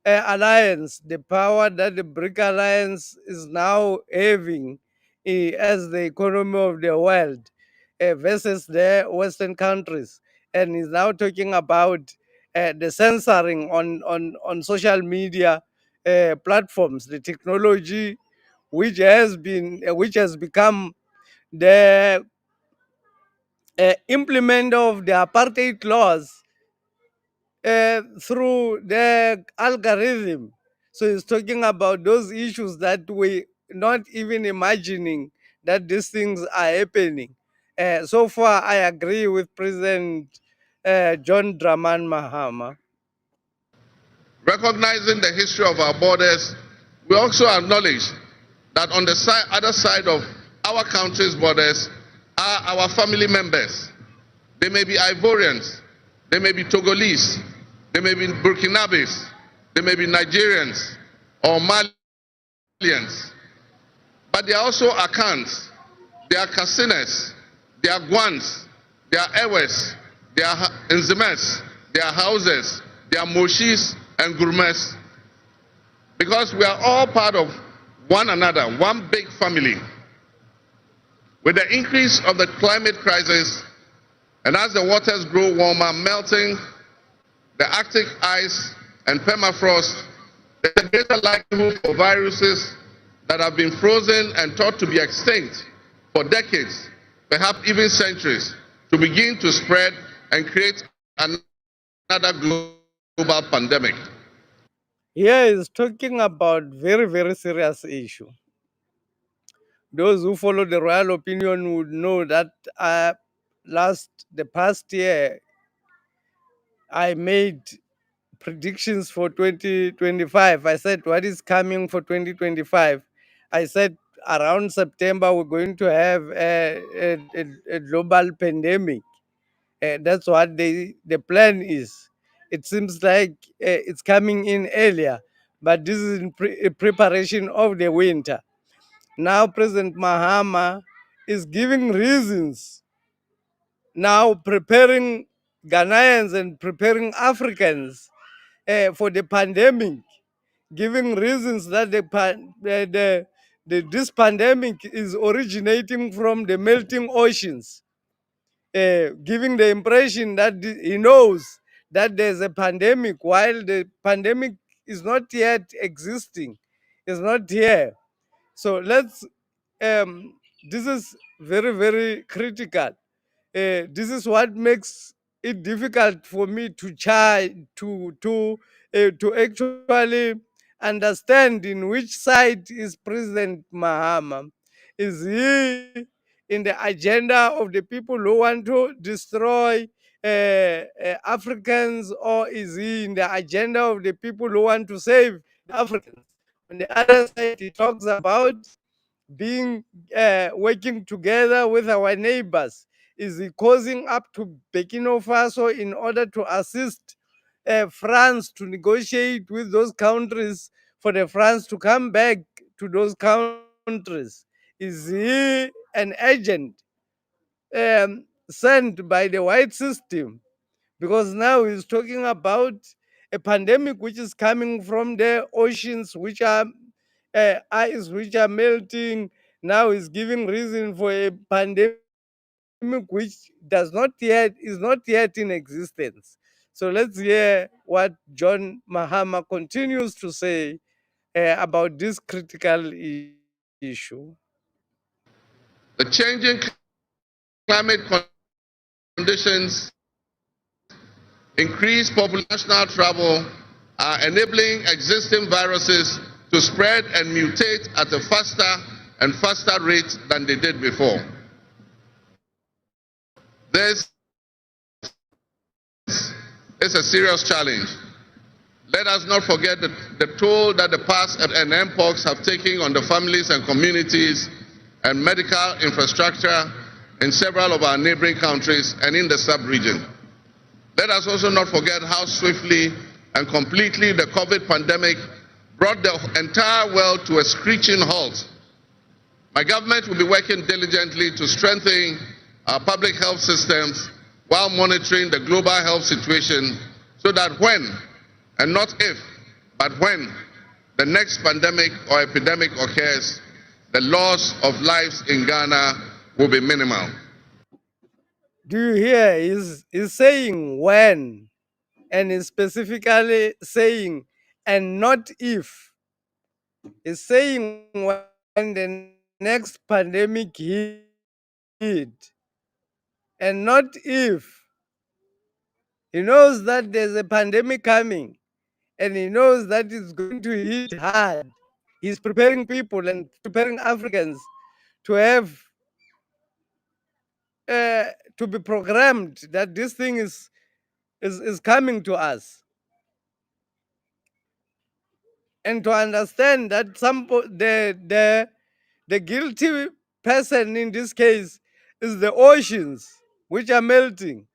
alliance, the power that the BRIC alliance is now having as the economy of the world versus the Western countries, and is now talking about the censoring on social media platforms, the technology which has become the implement of the apartheid laws through the algorithm. So he's talking about those issues that we not even imagining that these things are happening. So far, I agree with President John Draman Mahama. Recognizing the history of our borders, we also acknowledge that on the other side of our country's borders are our family members. They may be Ivorians, they may be Togolese, they may be Burkinabes, they may be Nigerians or Malians. But they are also Akans, they are Kasinas, they are Guans, they are Ewes, they are Nzemes, they are Hauses, they are Moshis and Gurmes. Because we are all part of one another, one big family. With the increase of the climate crisis, and as the waters grow warmer, melting, the Arctic ice and permafrost, there's a greater likelihood for viruses that have been frozen and thought to be extinct for decades, perhaps even centuries, to begin to spread and create another global pandemic. Here is talking about very, very serious issue. Those who follow the royal opinion would know that the past year, I made predictions for 2025. I said, what is coming for 2025? I said, around September, we're going to have a global pandemic. That's what the plan is. It seems like it's coming in earlier, but this is in preparation of the winter. Now, President Mahama is giving reasons, now preparing Ghanaians and preparing Africans for the pandemic, giving reasons that this pandemic is originating from the melting oceans, giving the impression that he knows that there's a pandemic while the pandemic is not yet existing, is not here. So this is very, very critical. This is what makes it difficult for me to try to actually understand in which side is President Mahama. Is he in the agenda of the people who want to destroy Africans, or is he in the agenda of the people who want to save the Africans? On the other side, he talks about being working together with our neighbors. Is he causing up to Burkina Faso in order to assist France to negotiate with those countries for the France to come back to those countries? Is he an agent sent by the white system? Because now he's talking about a pandemic which is coming from the oceans, which are ice which are melting. Now he's giving reason for a pandemic which is not yet in existence. So let's hear what John Mahama continues to say about this critical issue. The changing climate conditions, increased populational travel are enabling existing viruses to spread and mutate at a faster and faster rate than they did before. This is a serious challenge. Let us not forget the toll that the past and mpox have taken on the families and communities and medical infrastructure in several of our neighboring countries and in the sub-region. Let us also not forget how swiftly and completely the COVID pandemic brought the entire world to a screeching halt. My government will be working diligently to strengthen our public health systems while monitoring the global health situation so that when, and not if, but when the next pandemic or epidemic occurs, the loss of lives in Ghana will be minimal. Do you hear? He's saying when, and he's specifically saying, and not if. He's saying when the next pandemic hit, and not if. He knows that there's a pandemic coming, and he knows that it's going to hit hard. He's preparing people and preparing Africans to have to be programmed that this thing is coming to us, and to understand that the guilty person in this case is the oceans which are melting,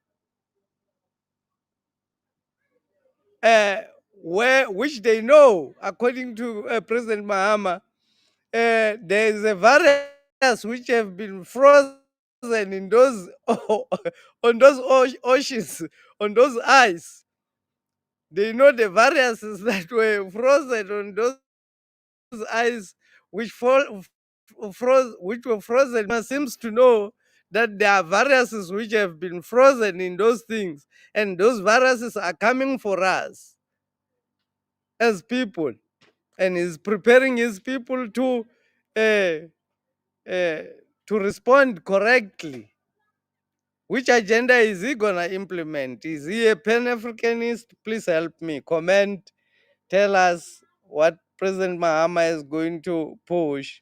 which they know, according to President Mahama, there is a virus which have been frozen in those on those oceans, on those ice. They know the viruses that were frozen on those ice, which were frozen. One seems to know that there are viruses which have been frozen in those things, and those viruses are coming for us as people, and is preparing his people uh, to respond correctly. Which agenda is he gonna implement? Is he a Pan-Africanist? Please help me. Comment. Tell us what President Mahama is going to push.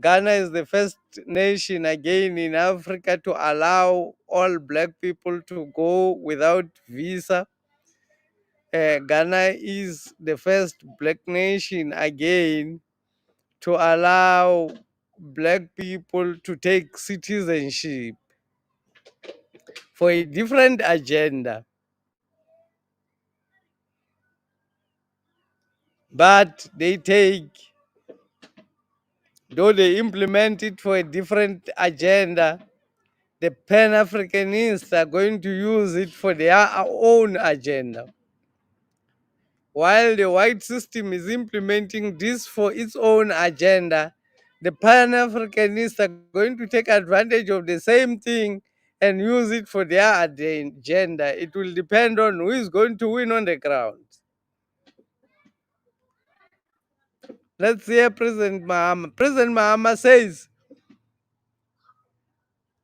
Ghana is the first nation again in Africa to allow all black people to go without visa. Ghana is the first black nation again to allow black people to take citizenship for a different agenda. But though they implement it for a different agenda, the Pan-Africanists are going to use it for their own agenda. While the white system is implementing this for its own agenda, the Pan-Africanists are going to take advantage of the same thing and use it for their agenda. It will depend on who is going to win on the ground. Let's hear President Mahama. President Mahama says,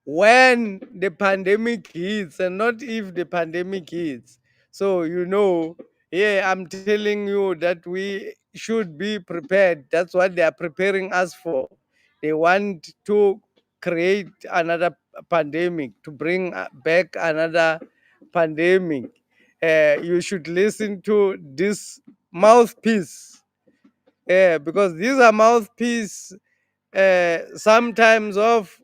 when the pandemic hits and not if the pandemic hits. So, I'm telling you that we should be prepared. That's what they are preparing us for. They want to create another pandemic, to bring back another pandemic. You should listen to this mouthpiece, because these are mouthpiece sometimes of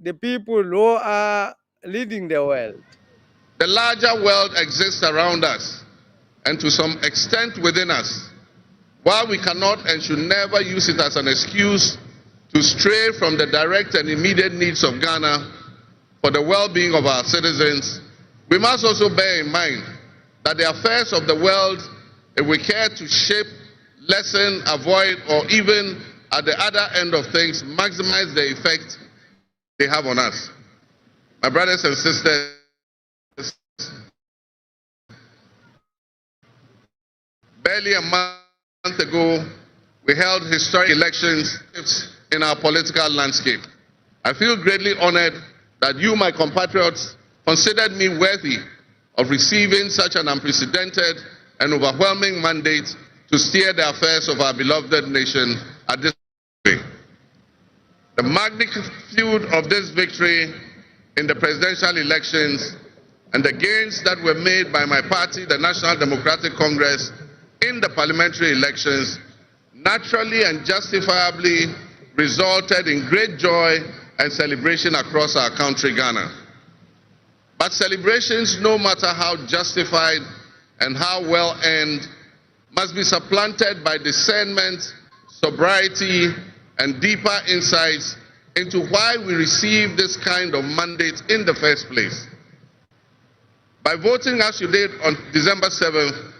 the people who are leading the world. The larger world exists around us and to some extent within us. While we cannot and should never use it as an excuse to stray from the direct and immediate needs of Ghana for the well-being of our citizens, we must also bear in mind that the affairs of the world, if we care to shape, lessen, avoid, or even at the other end of things, maximize the effect they have on us. My brothers and sisters, barely a month ago, we held historic elections in our political landscape. I feel greatly honored that you, my compatriots, considered me worthy of receiving such an unprecedented and overwhelming mandate to steer the affairs of our beloved nation at this time. The magnitude of this victory in the presidential elections and the gains that were made by my party, the National Democratic Congress, in the parliamentary elections naturally and justifiably resulted in great joy and celebration across our country, Ghana. But celebrations, no matter how justified and how well earned, must be supplanted by discernment, sobriety, and deeper insights into why we received this kind of mandate in the first place. By voting as you did on December 7th,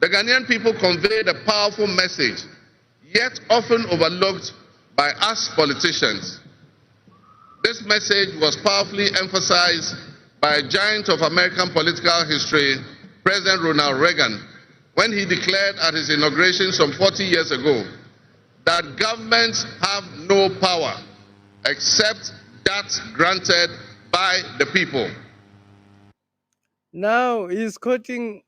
the Ghanaian people conveyed a powerful message, yet often overlooked by us politicians. This message was powerfully emphasized by a giant of American political history, President Ronald Reagan, when he declared at his inauguration some 40 years ago that governments have no power except that granted by the people. Now he's quoting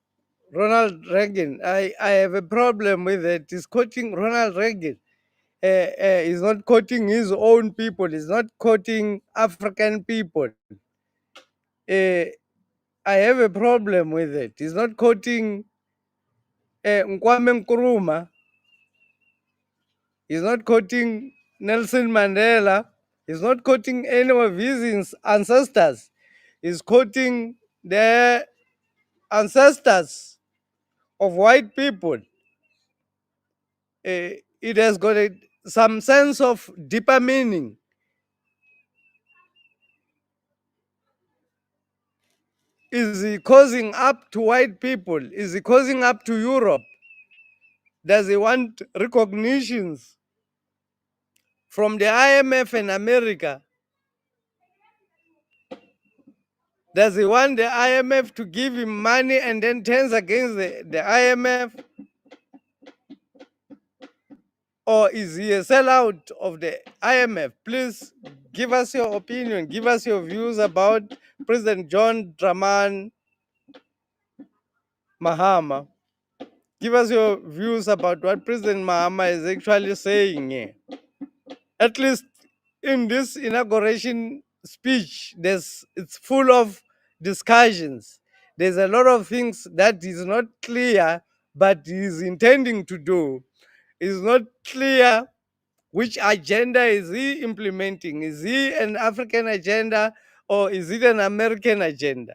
Ronald Reagan. I have a problem with it. He's quoting Ronald Reagan. He's not quoting his own people. He's not quoting African people. I have a problem with it. He's not quoting Kwame Nkrumah. He's not quoting Nelson Mandela. He's not quoting any of his ancestors. He's quoting the ancestors of white people. It has got some sense of deeper meaning. Is he causing up to white people? Is he causing up to Europe? Does he want recognitions from the IMF and America? Does he want the IMF to give him money and then turns against the IMF? Or is he a sellout of the IMF? Please give us your opinion. Give us your views about President John Dramani Mahama. Give us your views about what President Mahama is actually saying here. At least in this inauguration speech, it's full of discussions. There's a lot of things that is not clear, but he's intending to do. It's not clear which agenda is he implementing. Is he an African agenda or is it an American agenda?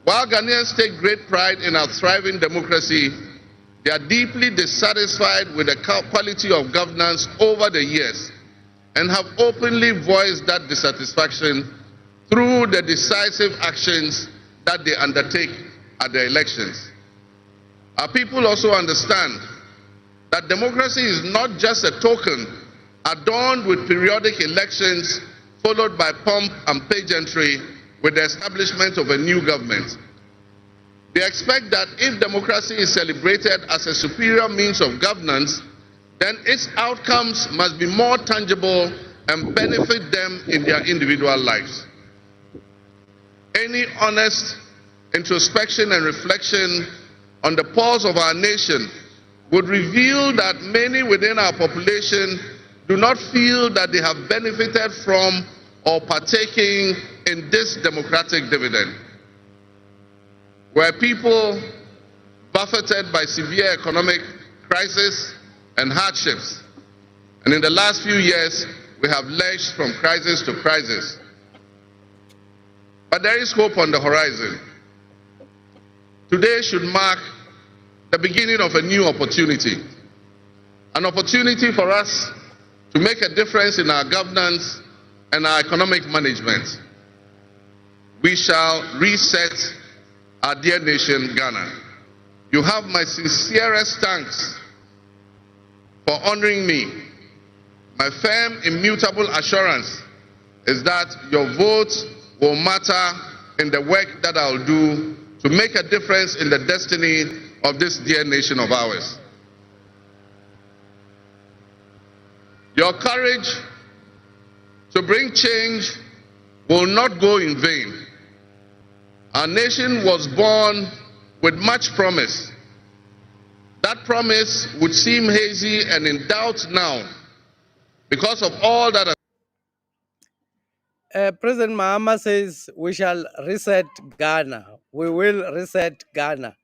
While Ghanaians take great pride in our thriving democracy, they are deeply dissatisfied with the quality of governance over the years and have openly voiced that dissatisfaction through the decisive actions that they undertake at the elections. Our people also understand that democracy is not just a token adorned with periodic elections followed by pomp and pageantry with the establishment of a new government. They expect that if democracy is celebrated as a superior means of governance, then its outcomes must be more tangible and benefit them in their individual lives. Any honest introspection and reflection on the pulse of our nation would reveal that many within our population do not feel that they have benefited from or partaking in this democratic dividend. Where people buffeted by severe economic crisis and hardships, and in the last few years we have lurched from crisis to crisis. But there is hope on the horizon. Today should mark the beginning of a new opportunity, an opportunity for us to make a difference in our governance and our economic management. We shall reset our dear nation, Ghana. You have my sincerest thanks for honoring me. My firm, immutable assurance is that your vote will matter in the work that I'll do to make a difference in the destiny of this dear nation of ours. Your courage to bring change will not go in vain. Our nation was born with much promise. That promise would seem hazy and in doubt now because of all that. President Mahama says we shall reset Ghana. We will reset Ghana.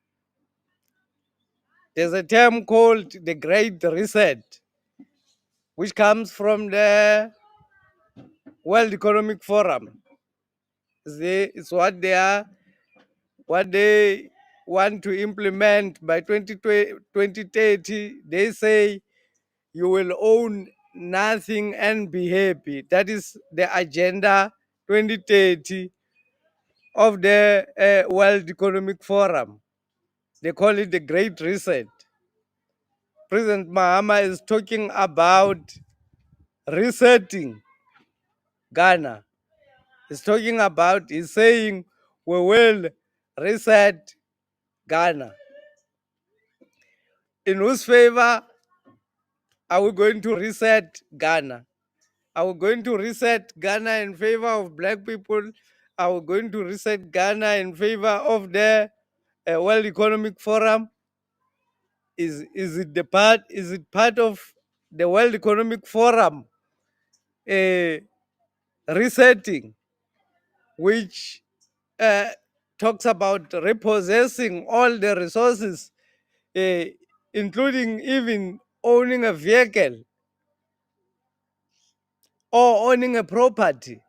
There's a term called the Great Reset, which comes from the World Economic Forum. It's what they want to implement by 2030. They say you will own nothing and be happy. That is the Agenda 2030 of the World Economic Forum. They call it the Great Reset. President Mahama is talking about resetting Ghana. He's saying we will reset Ghana. In whose favor are we going to reset Ghana? Are we going to reset Ghana in favor of black people? Are we going to reset Ghana in favor of the World Economic Forum? Is it part of the World Economic Forum resetting, which talks about repossessing all the resources, including even owning a vehicle or owning a property?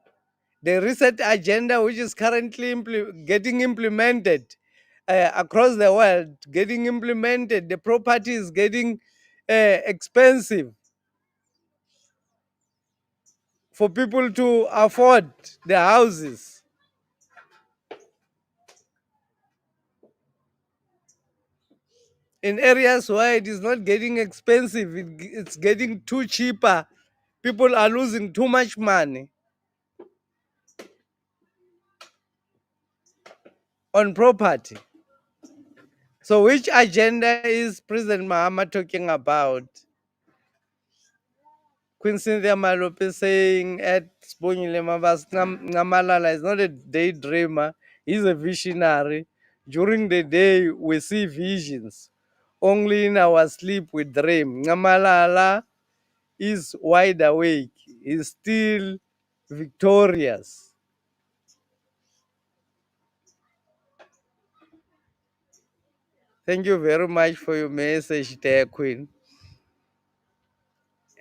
The reset agenda, which is currently getting implemented across the world, getting implemented, the property is getting expensive for people to afford the houses. In areas where it is not getting expensive, it's getting too cheaper. People are losing too much money on property. So which agenda is President Mahama talking about? Queen Cynthia Malope is saying at Spongile Mabas Namalala is not a daydreamer, he's a visionary. During the day, we see visions. Only in our sleep we dream. Namalala is wide awake. He's still victorious. Thank you very much for your message there, Queen.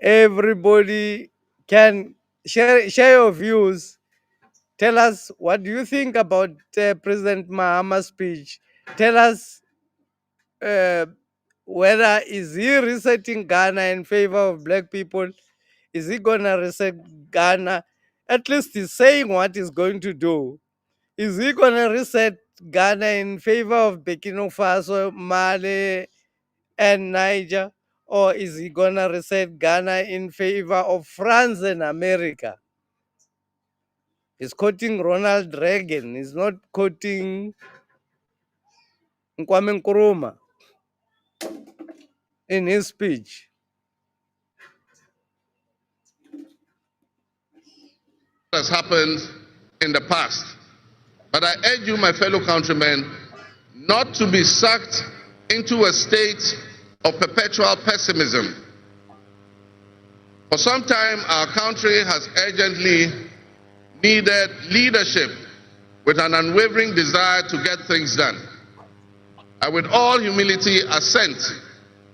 Everybody can share your views. Tell us, what do you think about President Mahama's speech? Tell us whether is he resetting Ghana in favor of black people? Is he gonna reset Ghana? At least he's saying what he's going to do. Is he gonna reset Ghana in favor of Burkina Faso, Mali, and Niger? Or is he gonna reset Ghana in favor of France and America? He's quoting Ronald Reagan. He's not quoting Kwame Nkrumah in his speech. Has happened in the past. But I urge you, my fellow countrymen, not to be sucked into a state of perpetual pessimism. For some time, our country has urgently needed leadership with an unwavering desire to get things done. I, with all humility, assent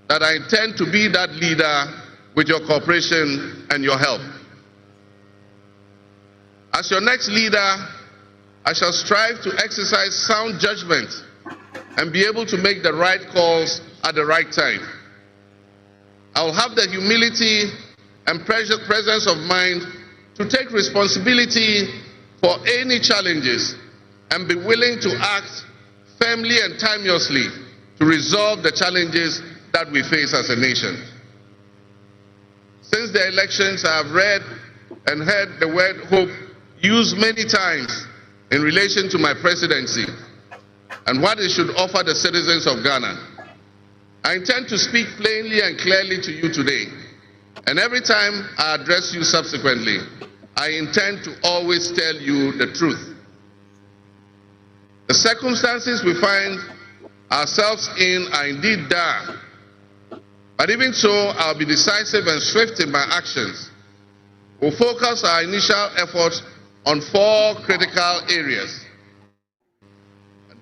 that I intend to be that leader with your cooperation and your help. As your next leader, I shall strive to exercise sound judgment and be able to make the right calls at the right time. I will have the humility and presence of mind to take responsibility for any challenges and be willing to act firmly and timelessly to resolve the challenges that we face as a nation. Since the elections, I have read and heard the word hope used many times in relation to my presidency and what it should offer the citizens of Ghana. I intend to speak plainly and clearly to you today, and every time I address you subsequently, I intend to always tell you the truth. The circumstances we find ourselves in are indeed dire, but even so, I'll be decisive and swift in my actions. We'll focus our initial efforts on 4 critical areas.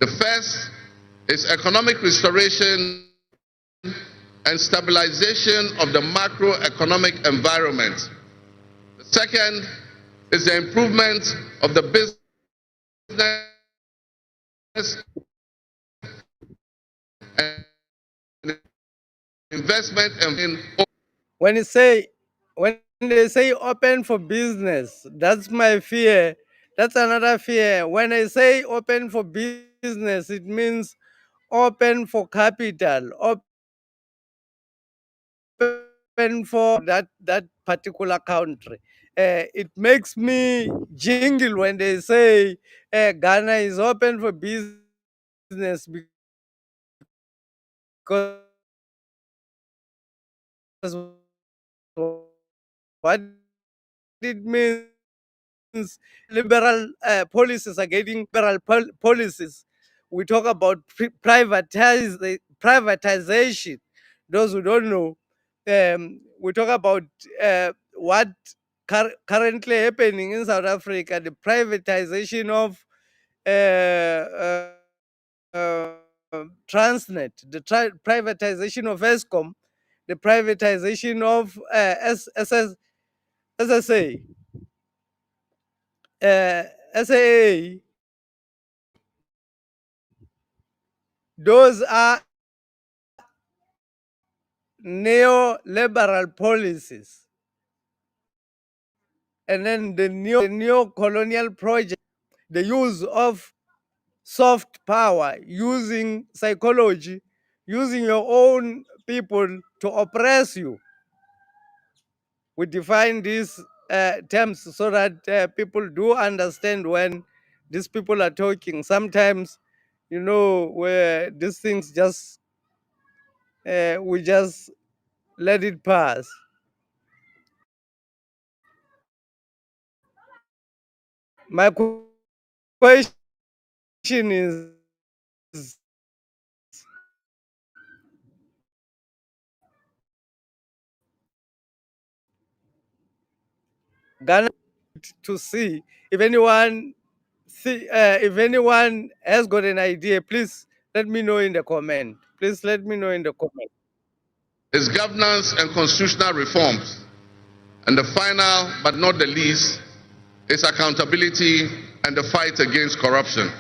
The first is economic restoration and stabilization of the macroeconomic environment. The second is the improvement of the business and investment in. When you say when they say open for business, that's my fear. That's another fear. When I say open for business, it means open for capital, open for that particular country. It makes me jingle when they say Ghana is open for business because what it means liberal policies are getting liberal policies. We talk about privatization. Those who don't know, we talk about what currently happening in South Africa, the privatization of Transnet, the privatization of ESCOM, the privatization of SSA, SAA. Those are neoliberal policies. And then the neo-colonial project, the use of soft power, using psychology, using your own people to oppress you. We define these terms so that people do understand when these people are talking. Sometimes, where these things just, we just let it pass. My question is, Ghana, to see if anyone has got an idea, please let me know in the comment. Please let me know in the comment. Its governance and constitutional reforms. And the final but not the least is accountability and the fight against corruption.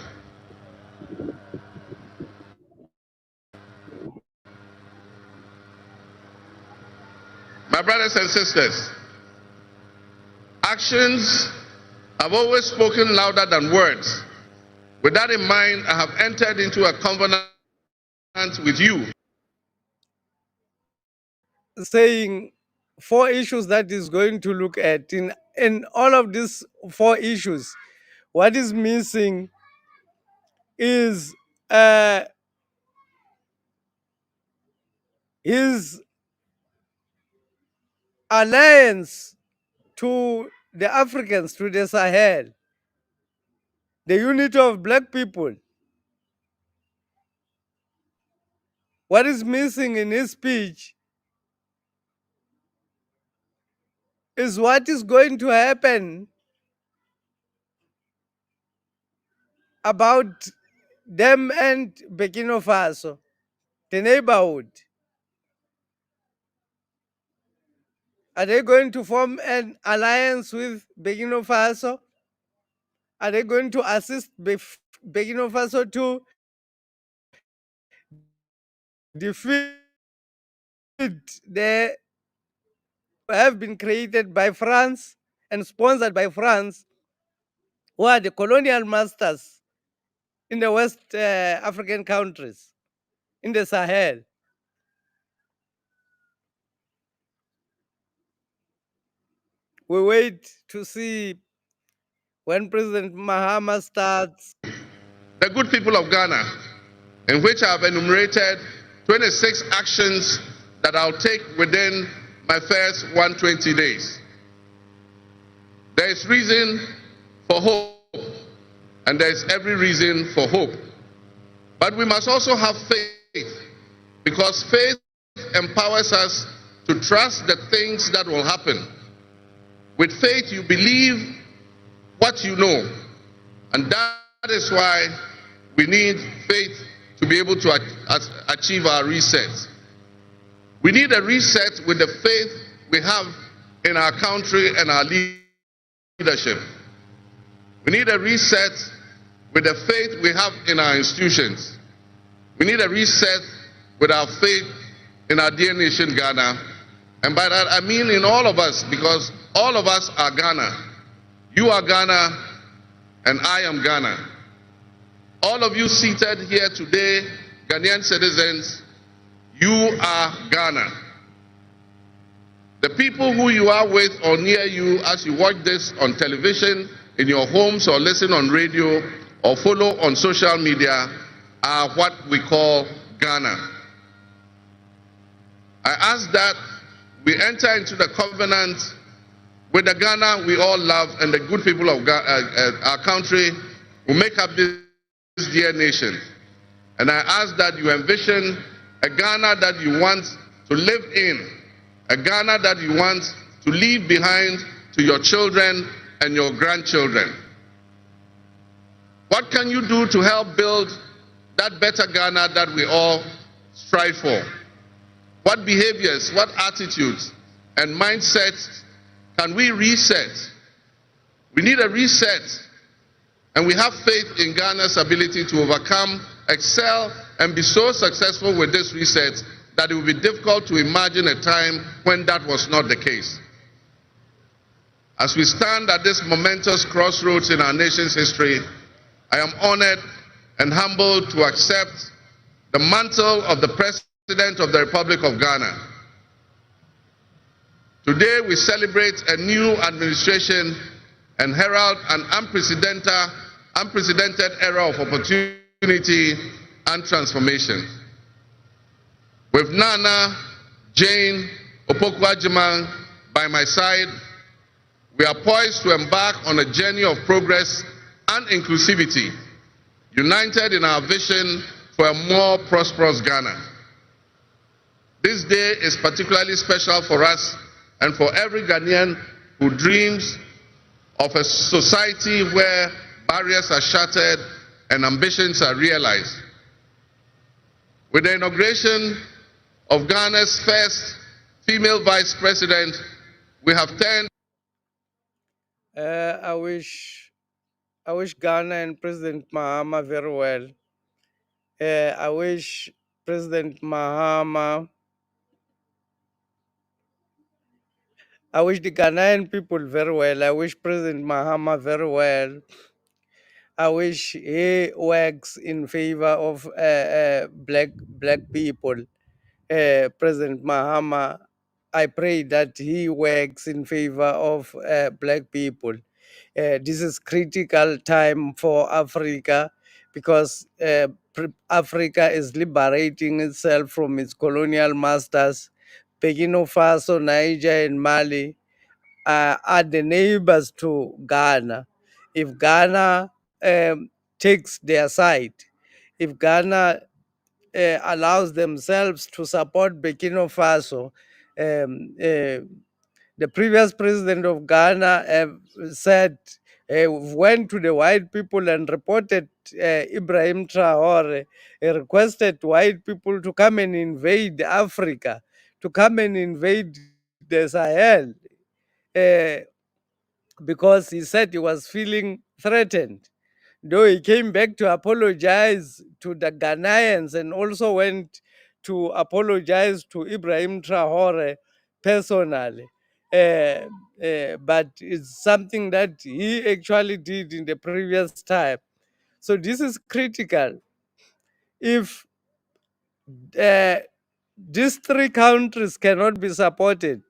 My brothers and sisters, actions have always spoken louder than words. With that in mind, I have entered into a covenant with you. Saying 4 issues that is going to look at in all of these 4 issues, what is missing is his alliance to the Africans, to the Sahel, the unity of black people. What is missing in his speech is what is going to happen about them and Burkina Faso, the neighborhood. Are they going to form an alliance with Burkina Faso? Are they going to assist Burkina Faso to defeat the have been created by France and sponsored by France, who are the colonial masters in the West African countries, in the Sahel? We wait to see when President Mahama starts. The good people of Ghana, in which I have enumerated 26 actions that I'll take within my first 120 days. There is reason for hope, and there is every reason for hope. But we must also have faith, because faith empowers us to trust the things that will happen. With faith, you believe what you know, and that is why we need faith to be able to achieve our reset. We need a reset with the faith we have in our country and our leadership. We need a reset with the faith we have in our institutions. We need a reset with our faith in our dear nation, Ghana. And by that I mean in all of us, because all of us are Ghana. You are Ghana, and I am Ghana. All of you seated here today, Ghanaian citizens, you are Ghana. The people who you are with or near you as you watch this on television, in your homes, or listen on radio, or follow on social media are what we call Ghana. I ask that we enter into the covenant with the Ghana we all love and the good people of our country who make up this dear nation. And I ask that you envision a Ghana that you want to live in, a Ghana that you want to leave behind to your children and your grandchildren. What can you do to help build that better Ghana that we all strive for? What behaviors, what attitudes and mindsets can we reset? We need a reset, and we have faith in Ghana's ability to overcome, excel, and be so successful with this reset that it will be difficult to imagine a time when that was not the case. As we stand at this momentous crossroads in our nation's history, I am honored and humbled to accept the mantle of the President of the Republic of Ghana. Today we celebrate a new administration and herald an unprecedented era of opportunity and transformation. With Nana, Jane, Opoku-Agyeman by my side, we are poised to embark on a journey of progress and inclusivity, united in our vision for a more prosperous Ghana. This day is particularly special for us and for every Ghanaian who dreams of a society where barriers are shattered and ambitions are realized. With the inauguration of Ghana's first female vice president, we have turned. I wish Ghana and President Mahama very well. I wish President Mahama, I wish the Ghanaian people very well. I wish President Mahama very well. I wish he works in favor of black people. President Mahama, I pray that he works in favor of black people. This is critical time for Africa because Africa is liberating itself from its colonial masters. Burkina Faso, Niger, and Mali are the neighbors to Ghana. If Ghana takes their side, if Ghana allows themselves to support Burkina Faso, the previous president of Ghana said, went to the white people and reported Ibrahim Traore, requested white people to come and invade Africa, to come and invade the Sahel, because he said he was feeling threatened. Though he came back to apologize to the Ghanaians and also went to apologize to Ibrahim Traore personally. But it's something that he actually did in the previous time. So this is critical. If these three countries cannot be supported,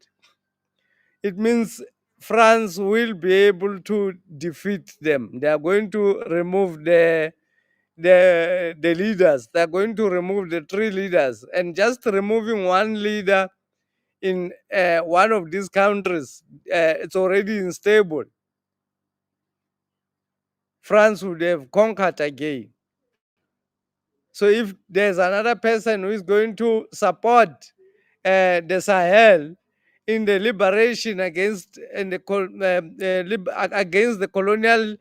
it means France will be able to defeat them. They are going to remove the leaders. They're going to remove the three leaders, and just removing one leader in one of these countries, it's already unstable. France would have conquered again. So if there's another person who is going to support the Sahel in the liberation against against the colonial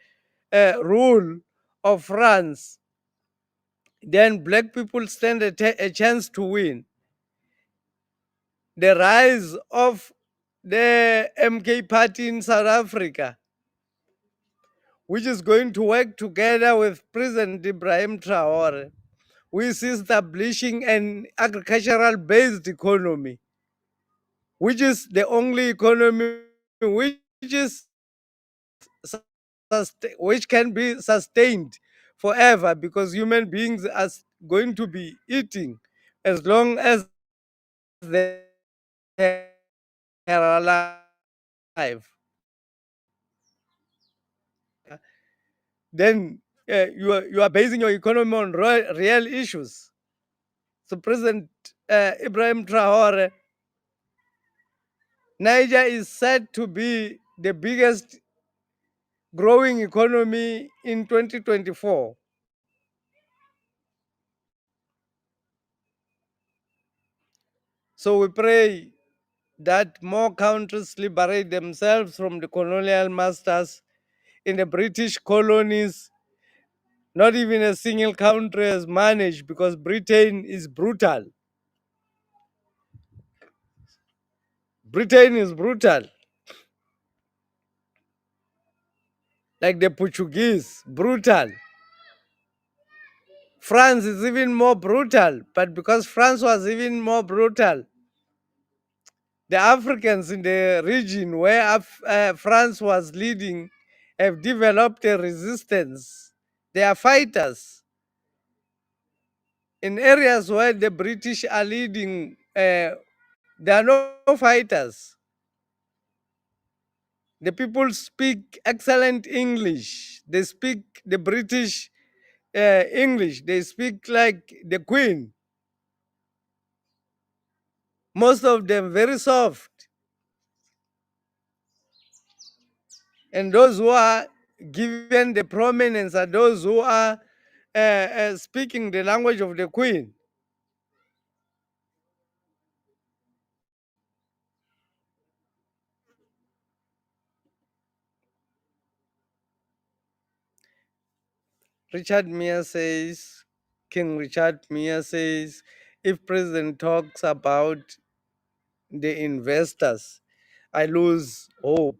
rule of France, then black people stand a chance to win. The rise of the MK party in South Africa, which is going to work together with President Ibrahim Traore, who is establishing an agricultural based economy. which is the only economy which is which can be sustained forever, because human beings are going to be eating as long as they are alive. Then you are basing your economy on real issues. So President Ibrahim Traore, Niger is said to be the biggest growing economy in 2024. So we pray that more countries liberate themselves from the colonial masters in the British colonies. Not even a single country has managed, because Britain is brutal. Britain is brutal, like the Portuguese, brutal. France is even more brutal, but because France was even more brutal, the Africans in the region where France was leading have developed a resistance. They are fighters. In areas where the British are leading, there are no fighters. The people speak excellent English. They speak the British English. They speak like the Queen. Most of them very soft. And those who are given the prominence are those who are speaking the language of the Queen. Richard Mia says, King Richard Mia says, if President talks about the investors, I lose hope.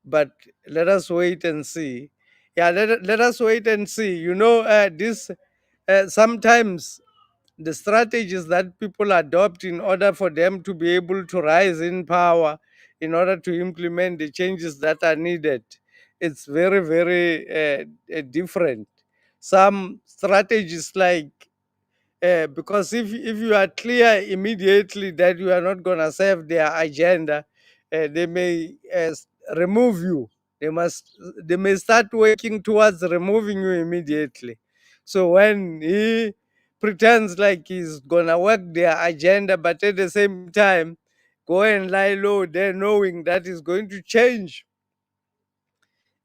But let us wait and see. Yeah, let us wait and see. You know, this sometimes the strategies that people adopt in order for them to be able to rise in power, in order to implement the changes that are needed, it's very, very different. Some strategies like because if you are clear immediately that you are not going to serve their agenda, they may remove you. They may start working towards removing you immediately. So when he pretends like he's gonna work their agenda, but at the same time go and lie low, there knowing that is going to change.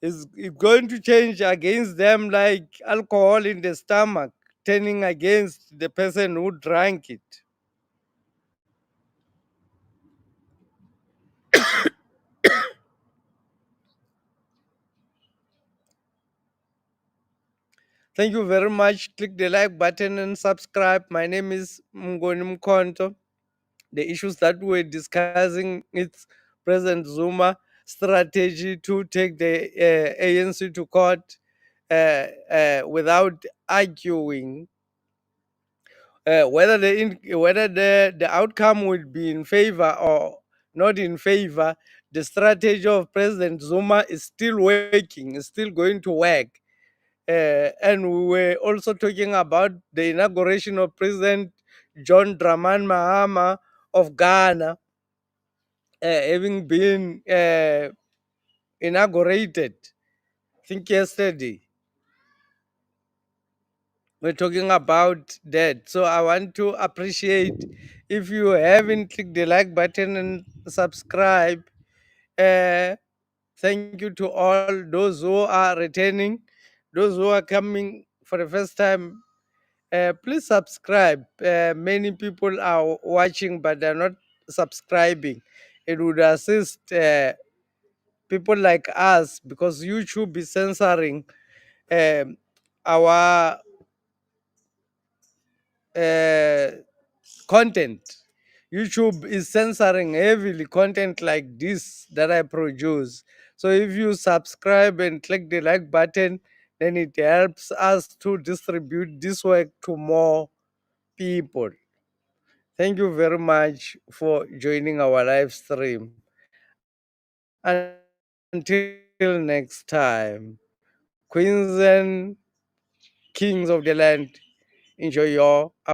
Is going to change against them like alcohol in the stomach, turning against the person who drank it. Thank you very much. Click the like button and subscribe. My name is Mngoni Mkonto. The issues that we're discussing, it's President Zuma strategy to take the ANC to court without arguing whether the outcome will be in favor or not in favor. The strategy of President Zuma is still working, is still going to work. And we were also talking about the inauguration of President John Dramani Mahama of Ghana, having been inaugurated, I think yesterday. We're talking about that. So I want to appreciate if you haven't clicked the like button and subscribe. Uh, thank you to all those who are returning, those who are coming for the first time. Please subscribe. Many people are watching, but they're not subscribing. It would assist people like us, because YouTube is censoring um, our uh, content. YouTube is censoring heavily content like this that I produce. So if you subscribe and click the like button, then it helps us to distribute this work to more people. Thank you very much for joining our live stream. Until next time, queens and kings of the land, enjoy your